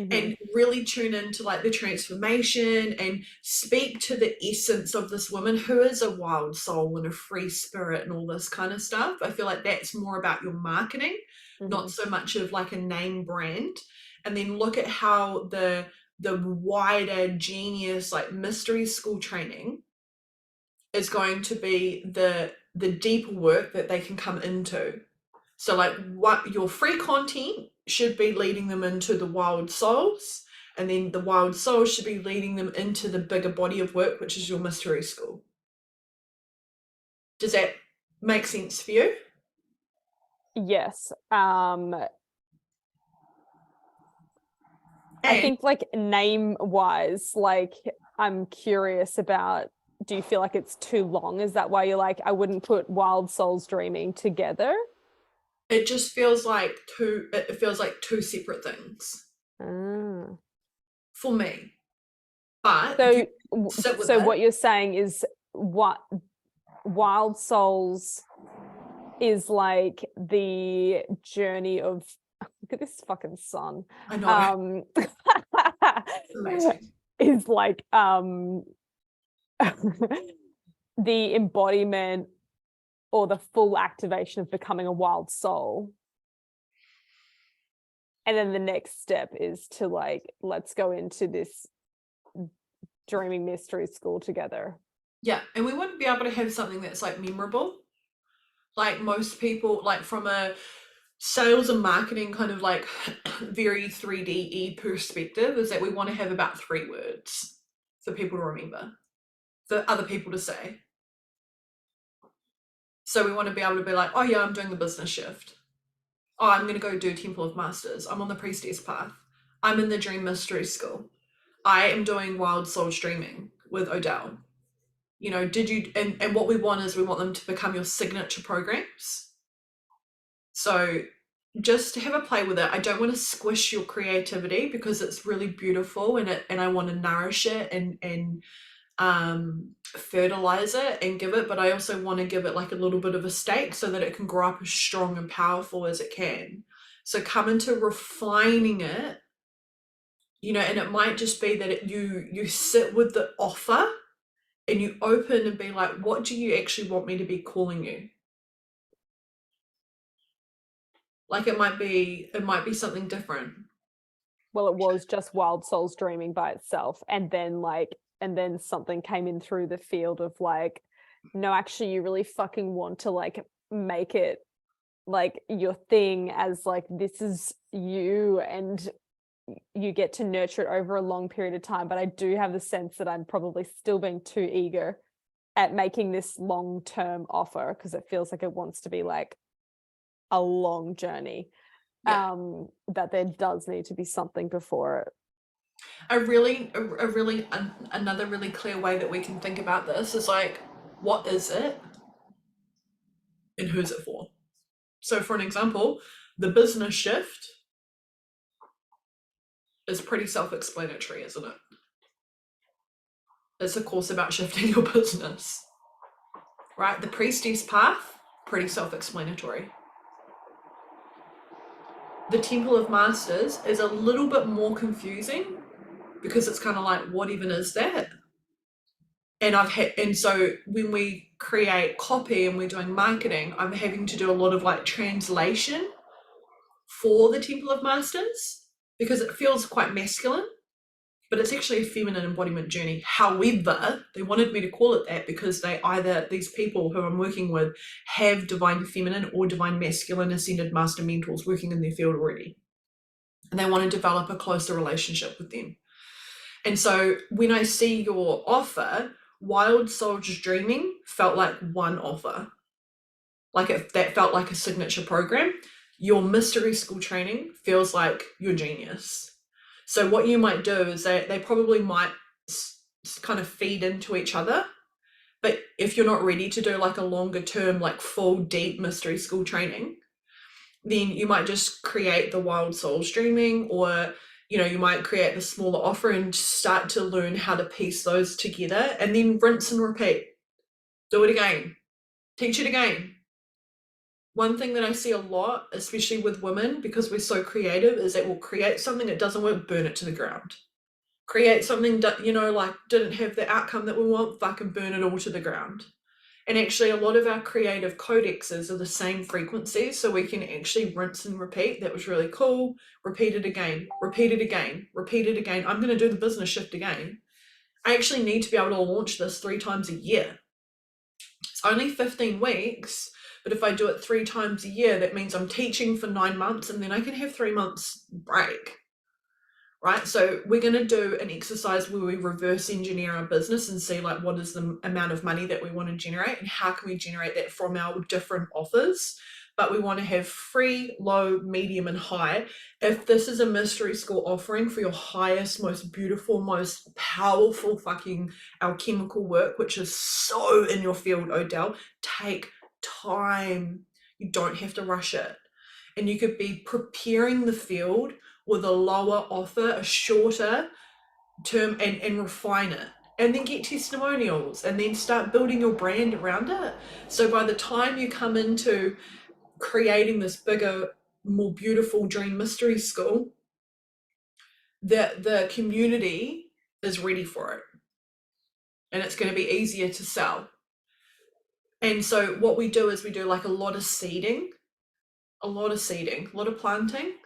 And really tune into like the transformation and speak to the essence of this woman who is a wild soul and a free spirit and all this kind of stuff. I feel like that's more about your marketing, not so much of like a name brand. And then look at how the wider genius like mystery school training is going to be the deeper work that they can come into. So like what your free content should be leading them into the wild souls, and then the wild souls should be leading them into the bigger body of work, which is your mystery school. Does that make sense for you? Yes. I think like name wise, like I'm curious about, do you feel like it's too long? Is that why you're like, I wouldn't put Wild Souls Dreaming together? It just feels like two separate things for me. But so what you're saying is what Wild Souls is like the journey of, look at this fucking sun. I know. Amazing. Is like the embodiment or the full activation of becoming a wild soul. And then the next step is to like, let's go into this dreaming mystery school together. Yeah, and we wouldn't be able to have something that's like memorable. Like most people, like from a sales and marketing kind of like very 3D perspective, is that we want to have about 3 words for people to remember, for other people to say. So we want to be able to be like, oh yeah, I'm doing the business shift. Oh, I'm going to go do Temple of Masters. I'm on the Priestess path. I'm in the Dream Mystery School. I am doing Wild Soul Streaming with Odell. You know, and what we want is we want them to become your signature programs. So just have a play with it. I don't want to squish your creativity because it's really beautiful, and I want to nourish it and fertilize it and give it, but I also want to give it like a little bit of a stake so that it can grow up as strong and powerful as it can. So come into refining it, you know, and it might just be that you sit with the offer and you open and be like, what do you actually want me to be calling you? Like it might be something different. Well, it was just Wild Souls Dreaming by itself, and then something came in through the field of like, no, actually you really fucking want to like make it like your thing, as like this is you, and you get to nurture it over a long period of time. But I do have the sense that I'm probably still being too eager at making this long-term offer, because it feels like it wants to be like a long journey. Yeah. That there does need to be something before it. Another really clear way that we can think about this is like, what is it and who's it for? So for an example, the business shift is pretty self-explanatory, isn't it? It's a course about shifting your business, right? The priestess path, pretty self-explanatory. The Temple of Masters is a little bit more confusing because it's kind of like, what even is that? And so when we create copy and we're doing marketing, I'm having to do a lot of like translation for the Temple of Masters because it feels quite masculine, but it's actually a feminine embodiment journey. However, they wanted me to call it that because these people who I'm working with have divine feminine or divine masculine ascended master mentors working in their field already. And they want to develop a closer relationship with them. And so when I see your offer, Wild Soldiers Dreaming felt like one offer. That felt like a signature program. Your mystery school training feels like your genius. So what you might do is they probably might kind of feed into each other. But if you're not ready to do like a longer term, like full deep mystery school training, then you might just create the Wild Souls Dreaming, or you might create the smaller offer and start to learn how to piece those together, and then rinse and repeat. Do it again. Teach it again. One thing that I see a lot, especially with women, because we're so creative, is that we'll create something that doesn't work, burn it to the ground. Create something that, like didn't have the outcome that we want, fucking burn it all to the ground. And actually a lot of our creative codexes are the same frequencies, so we can actually rinse and repeat. That was really cool. Repeat it again, repeat it again, repeat it again. I'm going to do the business shift again. I actually need to be able to launch this 3 times a year. It's only 15 weeks, but if I do it 3 times a year, that means I'm teaching for 9 months and then I can have 3 months break. Right, so we're going to do an exercise where we reverse engineer our business and see like what is the amount of money that we want to generate and how can we generate that from our different offers. But we want to have free, low, medium, and high. If this is a mystery school offering for your highest, most beautiful, most powerful fucking alchemical work, which is so in your field, Odell, take time. You don't have to rush it. And you could be preparing the field with a lower offer, a shorter term, and refine it, and then get testimonials, and then start building your brand around it. So by the time you come into creating this bigger, more beautiful dream mystery school, the community is ready for it, and it's going to be easier to sell. And so what we do is we do like a lot of seeding, a lot of planting,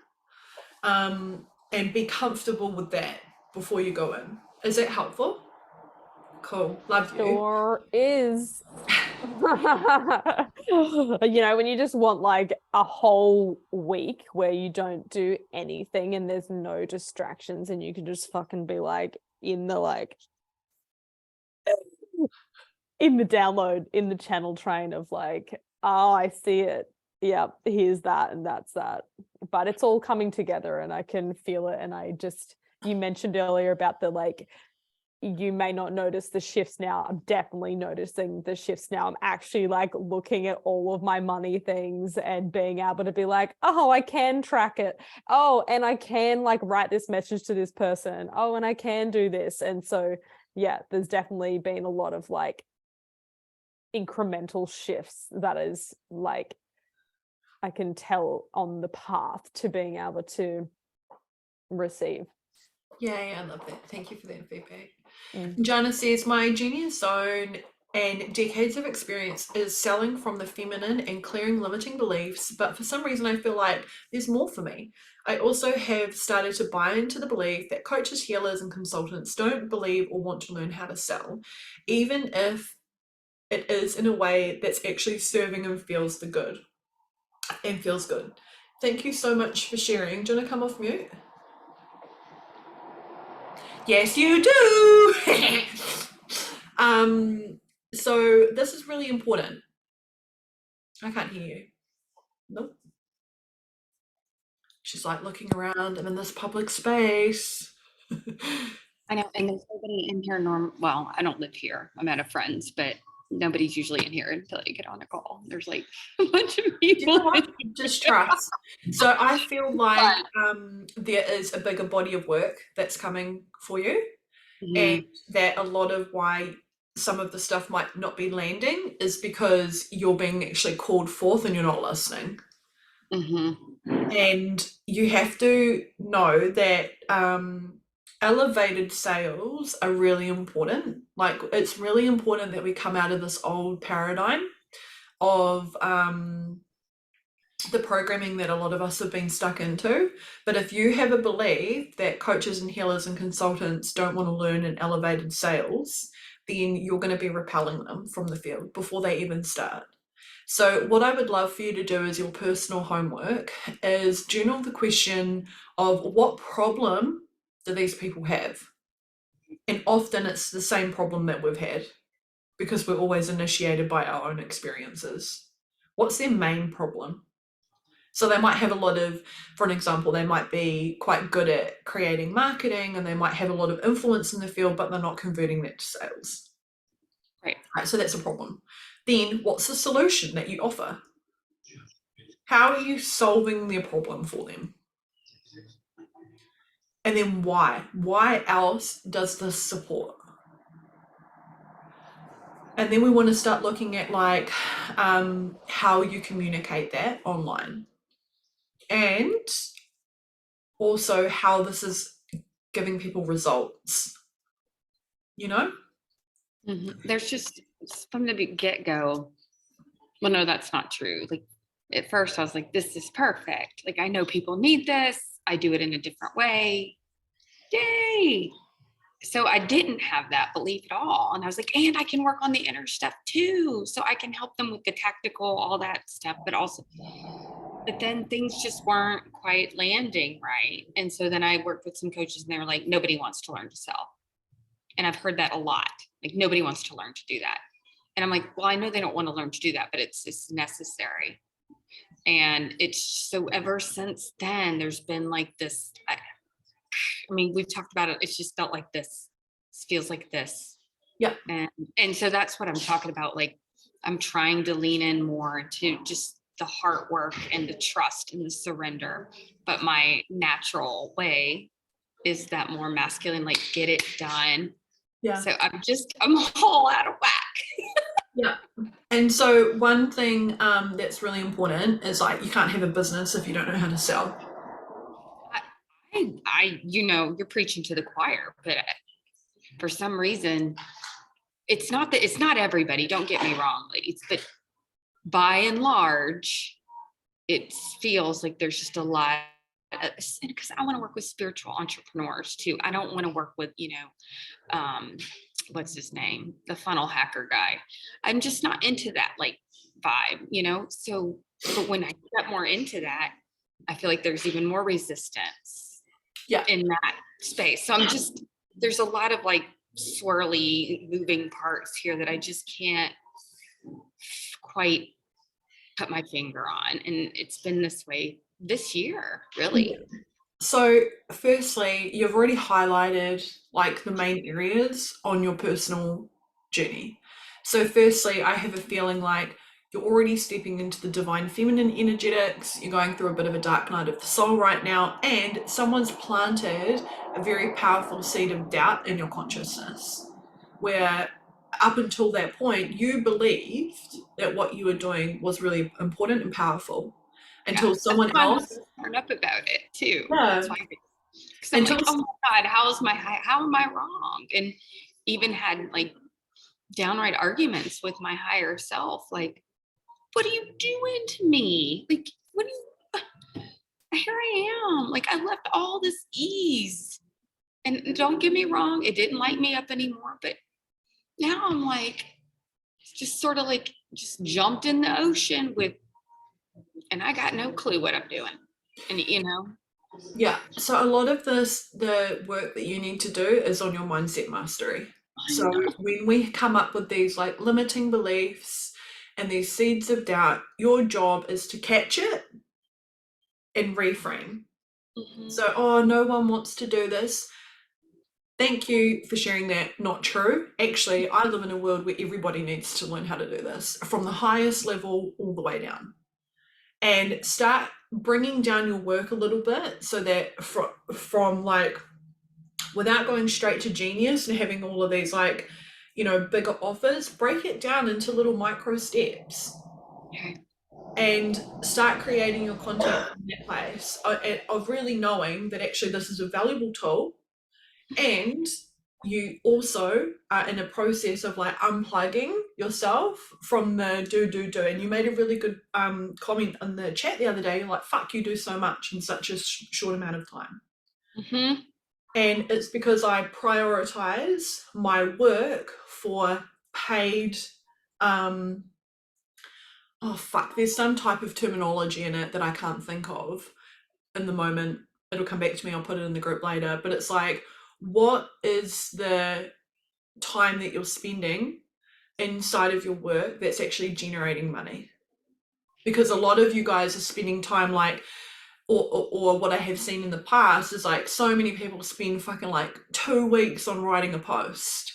and be comfortable with that before you go in. Is that helpful? Cool. Love you. Sure is. When you just want like a whole week where you don't do anything and there's no distractions and you can just fucking be like in the download, in the channel train of like, oh, I see it. Yeah, here's that and that's that. But it's all coming together and I can feel it. And you mentioned earlier about the like, you may not notice the shifts now. I'm definitely noticing the shifts now. I'm actually like looking at all of my money things and being able to be like, oh, I can track it. Oh, and I can like write this message to this person. Oh, and I can do this. And so, yeah, there's definitely been a lot of like incremental shifts that is like, I can tell on the path to being able to receive. Yeah, I love that. Thank you for that feedback. Jana says, my genius zone and decades of experience is selling from the feminine and clearing limiting beliefs, but for some reason I feel like there's more for me. I also have started to buy into the belief that coaches, healers, and consultants don't believe or want to learn how to sell, even if it is in a way that's actually serving and feels good. Thank you so much for sharing. Do you want to come off mute? Yes, you do. So this is really important. I can't hear you. Nope. She's like looking around. I'm in this public space. I know, and there's nobody in here well, I don't live here. I'm at a friend's, but nobody's usually in here until I get on a call. There's like a bunch of You know people. what? Just trust. So I feel like there is a bigger body of work that's coming for you, and that a lot of why some of the stuff might not be landing is because you're being actually called forth and you're not listening. And you have to know that elevated sales are really important. Like, it's really important that we come out of this old paradigm of the programming that a lot of us have been stuck into. But if you have a belief that coaches and healers and consultants don't want to learn in elevated sales, then you're going to be repelling them from the field before they even start. So what I would love for you to do as your personal homework is journal the question of what problem do these people have? And often it's the same problem that we've had, because we're always initiated by our own experiences. What's their main problem? So they might have a lot of, for an example, they might be quite good at creating marketing and they might have a lot of influence in the field, but they're not converting that to sales. Right. So that's a problem. Then what's the solution that you offer? How are you solving their problem for them? And then why? Why else does this support? And then we want to start looking at like how you communicate that online, and also how this is giving people results, you know? There's just from the get-go, well, no, that's not true. Like at first I was like, this is perfect. Like, I know people need this. I do it in a different way. Yay. So I didn't have that belief at all. And I was like, and I can work on the inner stuff too. So I can help them with the tactical, all that stuff, but then things just weren't quite landing right. And so then I worked with some coaches and they were like, nobody wants to learn to sell. And I've heard that a lot. Like, nobody wants to learn to do that. And I'm like, well, I know they don't want to learn to do that, but it's necessary. And it's so ever since then, there's been like this, I mean, we've talked about it. It's just felt like this. It feels like this. Yeah. And so that's what I'm talking about. Like, I'm trying to lean in more to just the heart work and the trust and the surrender. But my natural way is that more masculine, like, get it done. Yeah. So I'm all out of whack. Yeah. And so one thing that's really important is, like, you can't have a business if you don't know how to sell. You're preaching to the choir, but for some reason, it's not everybody, don't get me wrong, ladies, but by and large, it feels like there's just a lot, because I want to work with spiritual entrepreneurs too. I don't want to work with, what's his name? The funnel hacker guy. I'm just not into that like vibe, so, but when I get more into that, I feel like there's even more resistance in that space. So there's a lot of like swirly moving parts here that I just can't quite put my finger on. And it's been this way this year, really. So firstly, you've already highlighted like the main areas on your personal journey. So firstly, I have a feeling like you're already stepping into the divine feminine energetics. You're going through a bit of a dark night of the soul right now, and someone's planted a very powerful seed of doubt in your consciousness, where up until that point, you believed that what you were doing was really important and powerful. Until someone else turned up about it too. Yeah. That's why I'm like, oh my God, how am I wrong? And even had like downright arguments with my higher self, like, what are you doing to me? Like, here I am. Like, I left all this ease. And don't get me wrong, it didn't light me up anymore, but now I'm like, just sort of like, just jumped in the ocean and I got no clue what I'm doing. And Yeah, so a lot of the work that you need to do is on your mindset mastery. So when we come up with these like limiting beliefs and these seeds of doubt, your job is to catch it and reframe. Mhm. So, oh, no one wants to do this. Thank you for sharing that. Not true. Actually, I live in a world where everybody needs to learn how to do this from the highest level all the way down. And start bringing down your work a little bit so that from like, without going straight to genius and having all of these like, bigger offers, break it down into little micro steps Okay. and start creating your content in that place of really knowing that actually this is a valuable tool, and you also are in a process of like unplugging yourself from the do. And you made a really good comment in the chat the other day, like, fuck, you do so much in such a short amount of time. Mhm. And it's because I prioritize my work for paid there's some type of terminology in it that I can't think of in the moment. It'll come back to me, I'll put it in the group later, but it's like, what is the time that you're spending inside of your work that's actually generating money? Because a lot of you guys are spending time like, or what I have seen in the past is like, so many people spend fucking like 2 weeks on writing a post.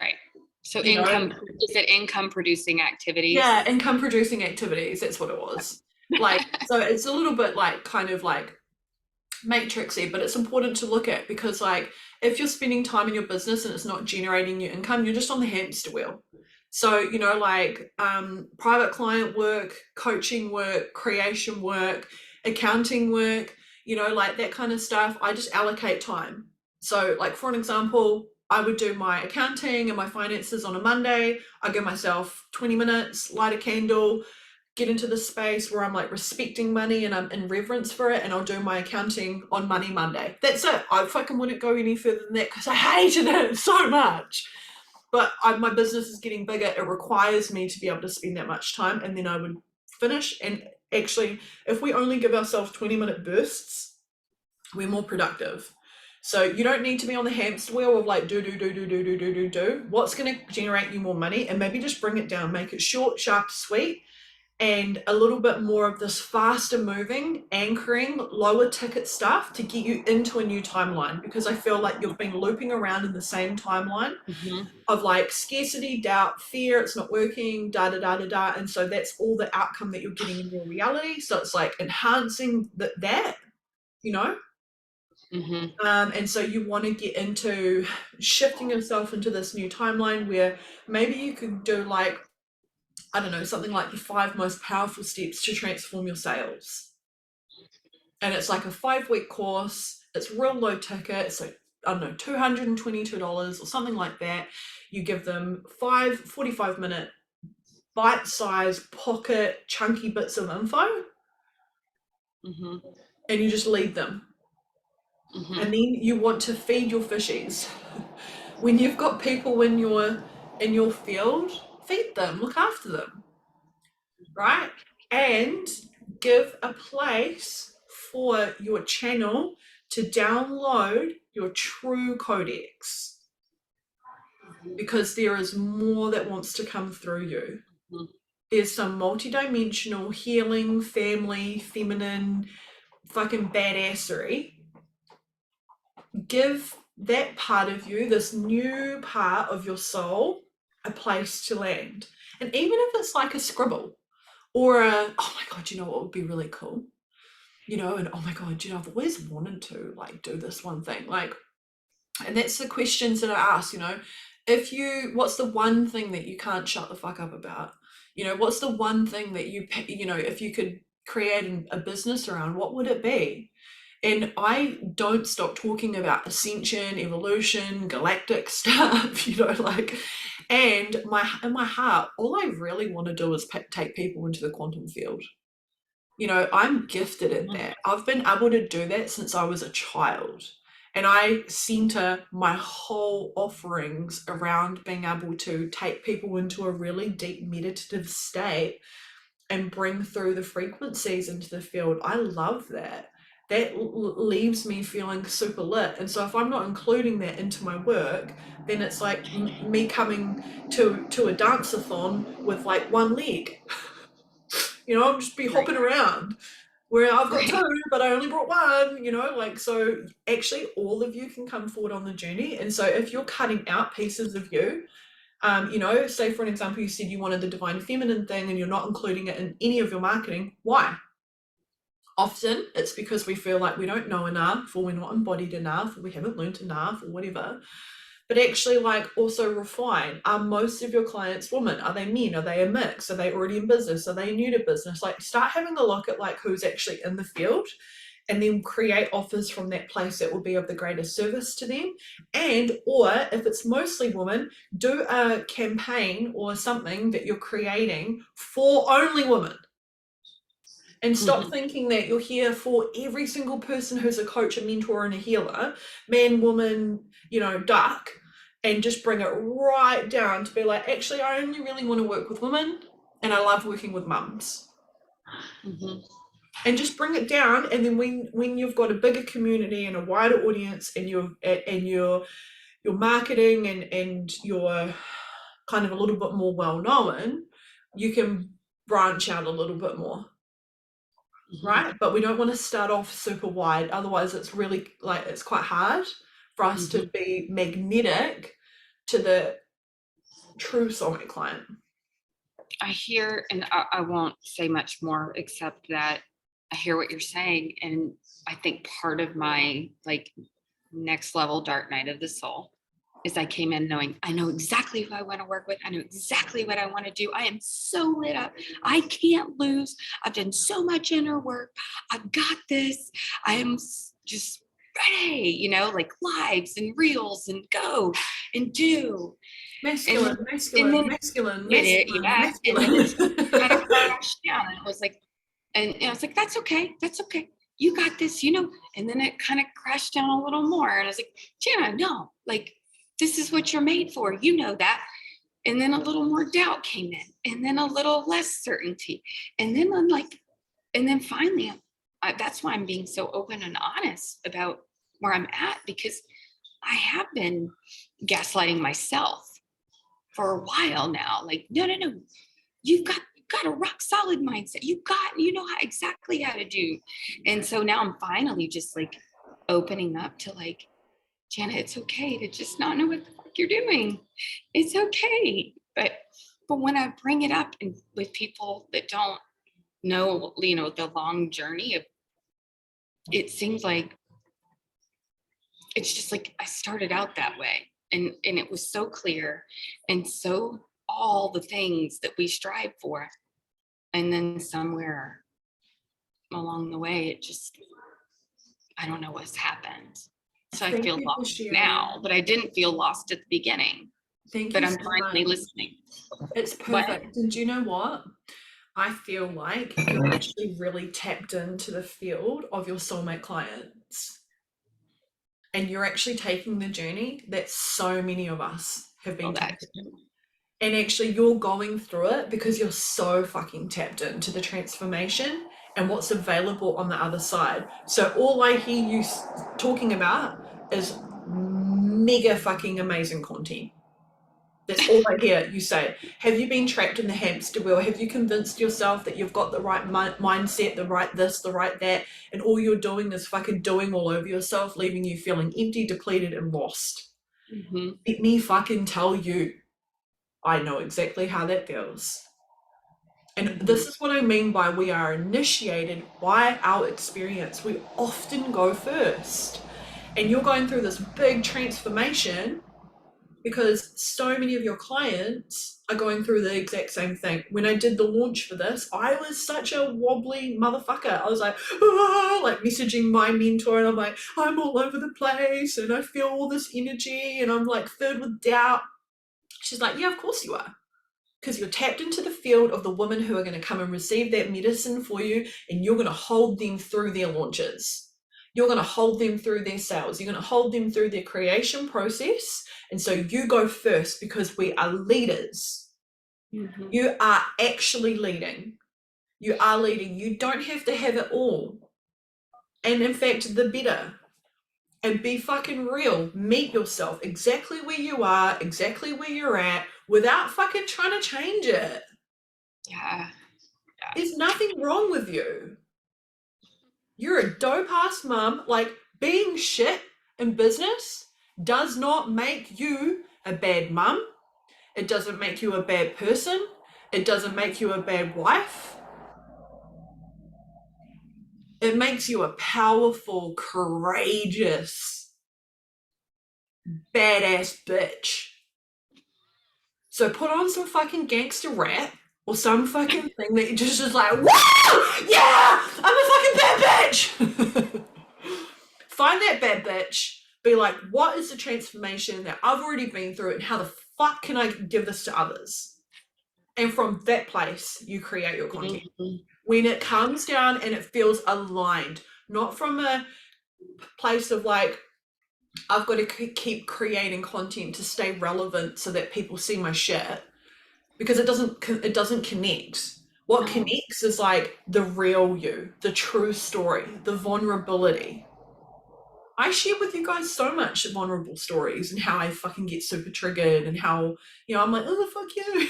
Right. So You know? is it income producing activities? Yeah, income producing activities, that's what it was. Like, so it's a little bit like kind of like matrixy, but it's important to look at, because like, if you're spending time in your business and it's not generating you income, you're just on the hamster wheel. So, like private client work, coaching work, creation work, accounting work, like that kind of stuff, I just allocate time. So like, for an example, I would do my accounting and my finances on a Monday. I give myself 20 minutes, light a candle, get into the space where I'm like respecting money and I'm in reverence for it, and I'll do my accounting on Money Monday. That's it. I fucking wouldn't go any further than that because I hated it so much. But my business is getting bigger. It requires me to be able to spend that much time, and then I would finish. And actually, if we only give ourselves 20-minute bursts, we're more productive. So you don't need to be on the hamster wheel of like do. What's going to generate you more money, and maybe just bring it down, make it short, sharp, sweet, and a little bit more of this faster moving, anchoring, lower ticket stuff to get you into a new timeline, because I feel like you've been looping around in the same timeline of like scarcity, doubt, fear, it's not working, da. And so that's all the outcome that you're getting in your reality. So it's like enhancing that, and so you want to get into shifting yourself into this new timeline where maybe you could do like, I don't know, something like the 5 most powerful steps to transform your sales. And it's like a 5-week course. It's real low ticket. So, I don't know, $222 or something like that. You give them 5 45-minute bite-sized pocket chunky bits of info, and you just lead them. And then you want to feed your fishies. When you've got people in your field, feed them, look after them, right? And give a place for your channel to download your true codex, because there is more that wants to come through you. There's some multidimensional healing, family, feminine, fucking badassery. Give that part of you, this new part of your soul, a place to land. And even if it's like a scribble or oh my God, what would be really cool? And oh my God, I've always wanted to like do this one thing. Like, and that's the questions that I ask, what's the one thing that you can't shut the fuck up about? What's the one thing that if you could create a business around, what would it be? And I don't stop talking about ascension, evolution, galactic stuff, and in my heart, all I really want to do is take people into the quantum field. I'm gifted at that. I've been able to do that since I was a child. And I center my whole offerings around being able to take people into a really deep meditative state and bring through the frequencies into the field. I love that. that leaves me feeling super lit. And so if I'm not including that into my work, then it's like me coming to a dance-a-thon with like one leg. You know, I'll just be hopping around where I've got two, but I only brought one, you know, like, so actually all of you can come forward on the journey. And so if you're cutting out pieces of you, you know, say for an example, you said you wanted the divine feminine thing and you're not including it in any of your marketing, why? Often it's because we feel like we don't know enough, or we're not embodied enough, or we haven't learned enough, or whatever. But actually, like, also refine. Are most of your clients women? Are they men? Are they a mix? Are they already in business? Are they new to business? Like, start having a look at like who's actually in the field, and then create offers from that place that will be of the greatest service to them. And or if it's mostly women, do a campaign or something that you're creating for only women. And stop thinking that you're here for every single person who's a coach, a mentor, and a healer, man, woman, you know, duck, and just bring it right down to be like, actually, I only really want to work with women, and I love working with mums. And just bring it down. And then when you've got a bigger community and a wider audience, and your marketing and you're kind of a little bit more well known, you can branch out a little bit more. Right, but we don't want to start off super wide, otherwise it's really like it's quite hard for us to be magnetic to the true soulmate client. I hear, and I won't say much more except that I hear what you're saying, and I think part of my like next level dark night of the soul is I came in knowing I know exactly who I want to work with. I know exactly what I want to do. I am so lit up. I can't lose. I've done so much inner work. I've got this. I am just ready, you know, like lives and reels and go and do. Masculine. And then it's kind of crashed down. And it was like, and I was like, that's okay. That's okay. You got this, you know. And then it kind of crashed down a little more. And I was like, Jana, no, like, this is what you're made for. You know that. And then a little more doubt came in, and then a little less certainty. And then I'm like, and then finally, that's why I'm being so open and honest about where I'm at, because I have been gaslighting myself for a while now. Like, no, you've got a rock solid mindset. You know exactly how to do. And so now I'm finally just like opening up to like, Jana, it's okay to just not know what the fuck you're doing. It's okay. But when I bring it up and with people that don't know, you know, the long journey of, it seems like it's just like I started out that way, and it was so clear, and so all the things that we strive for, and then somewhere along the way, it just, I don't know what's happened. So I feel lost now, but I didn't feel lost at the beginning. But I'm finally listening. It's perfect. And do you know what? I feel like you're actually really tapped into the field of your soulmate clients. And you're actually taking the journey that so many of us have been taking. And actually you're going through it because you're so fucking tapped into the transformation and what's available on the other side. So all I hear you talking about is mega fucking amazing content. That's all I hear you say. Have you been trapped in the hamster wheel? Have you convinced yourself that you've got the right mindset, the right this, the right that, and all you're doing is fucking doing all over yourself, leaving you feeling empty, depleted, and lost? Let me fucking tell you, I know exactly how that feels. And this is what I mean by we are initiated by our experience. We often go first. And you're going through this big transformation because so many of your clients are going through the exact same thing. When I did the launch for this, I was such a wobbly motherfucker. I was like, like messaging my mentor, and I'm like, I'm all over the place and I feel all this energy and I'm like filled with doubt. She's like, yeah, of course you are. Because you're tapped into the field of the women who are going to come and receive that medicine for you, and you're going to hold them through their launches. You're going to hold them through their sales. You're going to hold them through their creation process. And so you go first because we are leaders. You are actually leading. You are leading. You don't have to have it all. And in fact, the better. And be fucking real. Meet yourself exactly where you are, exactly where you're at, without fucking trying to change it. Yeah. There's nothing wrong with you. You're a dope ass mum. Like, being shit in business does not make you a bad mum. It doesn't make you a bad person. It doesn't make you a bad wife. It makes you a powerful, courageous, badass bitch. So put on some fucking gangster rap or some fucking thing that you just is like, wow, yeah, I'm a fucking bad bitch. Find that bad bitch. Be like, what is the transformation that I've already been through and how the fuck can I give this to others? And from that place, you create your content. When it comes down and it feels aligned, not from a place of like, I've got to keep creating content to stay relevant so that people see my shit, because it doesn't connect. What connects is like the real you, the true story, the vulnerability. I share with you guys so much vulnerable stories and how I fucking get super triggered and how, you know, I'm like, oh, fuck you.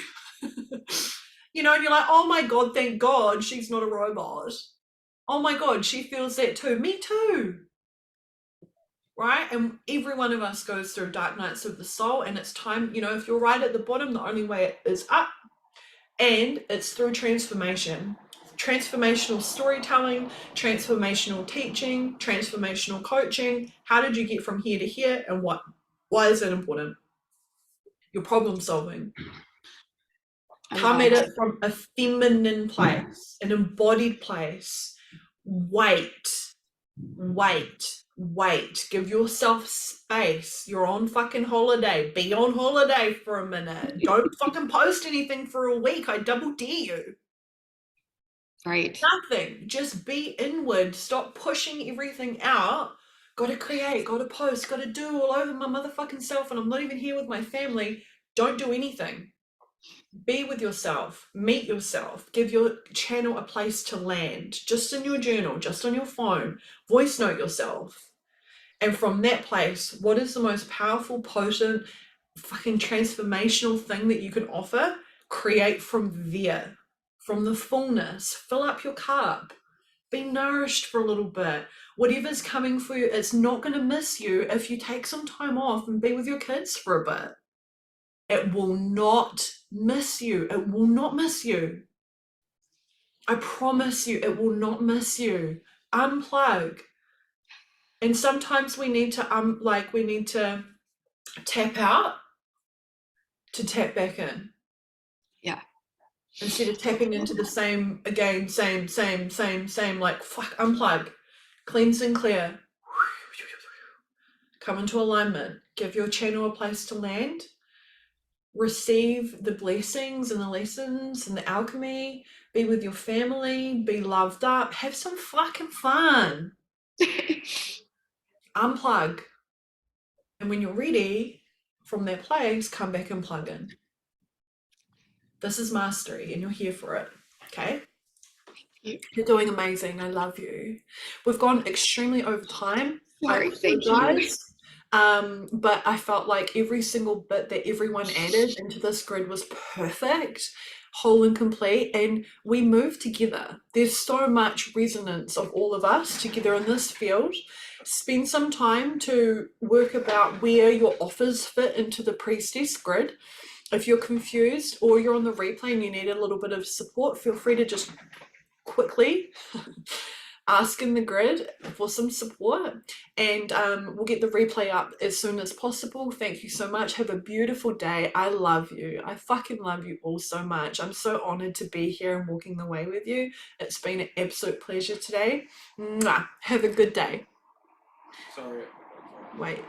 You know, and you're like, oh my God, thank God she's not a robot. Oh my God, she feels that too. Me too. Right? And every one of us goes through dark nights of the soul, and it's time, you know, if you're right at the bottom, the only way is up. And it's through transformation. Transformational storytelling, transformational teaching, transformational coaching. How did you get from here to here, and why is that important? Your problem solving. Come at it from a feminine place, an embodied place. Wait. Give yourself space. You're on fucking holiday. Be on holiday for a minute. Don't fucking post anything for a week. I double dare you. Right. Nothing. Just be inward. Stop pushing everything out. Gotta create, gotta post, gotta do all over my motherfucking self, and I'm not even here with my family. Don't do anything. Be with yourself. Meet yourself. Give your channel a place to land. Just in your journal, just on your phone. Voice note yourself. And from that place, what is the most powerful, potent, fucking transformational thing that you can offer? Create from there, from the fullness. Fill up your cup. Be nourished for a little bit. Whatever's coming for you, it's not going to miss you if you take some time off and be with your kids for a bit. It will not miss you. It will not miss you. I promise you, it will not miss you. Unplug. And sometimes we need to we need to tap out to tap back in. Yeah. Instead of tapping into the same again, same, like fuck, unplug, cleanse and clear. Come into alignment. Give your channel a place to land. Receive the blessings and the lessons and the alchemy. Be with your family. Be loved up. Have some fucking fun. Unplug. And when you're ready, from that place, come back and plug in. This is mastery, and you're here for it. Okay? You're doing amazing. I love you. We've gone extremely over time. Sorry, thank you. But I felt like every single bit that everyone added into this grid was perfect, whole and complete, and we move together. There's so much resonance of all of us together in this field. Spend some time to work about where your offers fit into the Priestess Grid. If you're confused or you're on the replay and you need a little bit of support, feel free to just quickly ask in the grid for some support, and we'll get the replay up as soon as possible. Thank you so much. Have a beautiful day. I love you. I fucking love you all so much. I'm so honored to be here and walking the way with you. It's been an absolute pleasure today. Mwah. Have a good day. Sorry. Wait.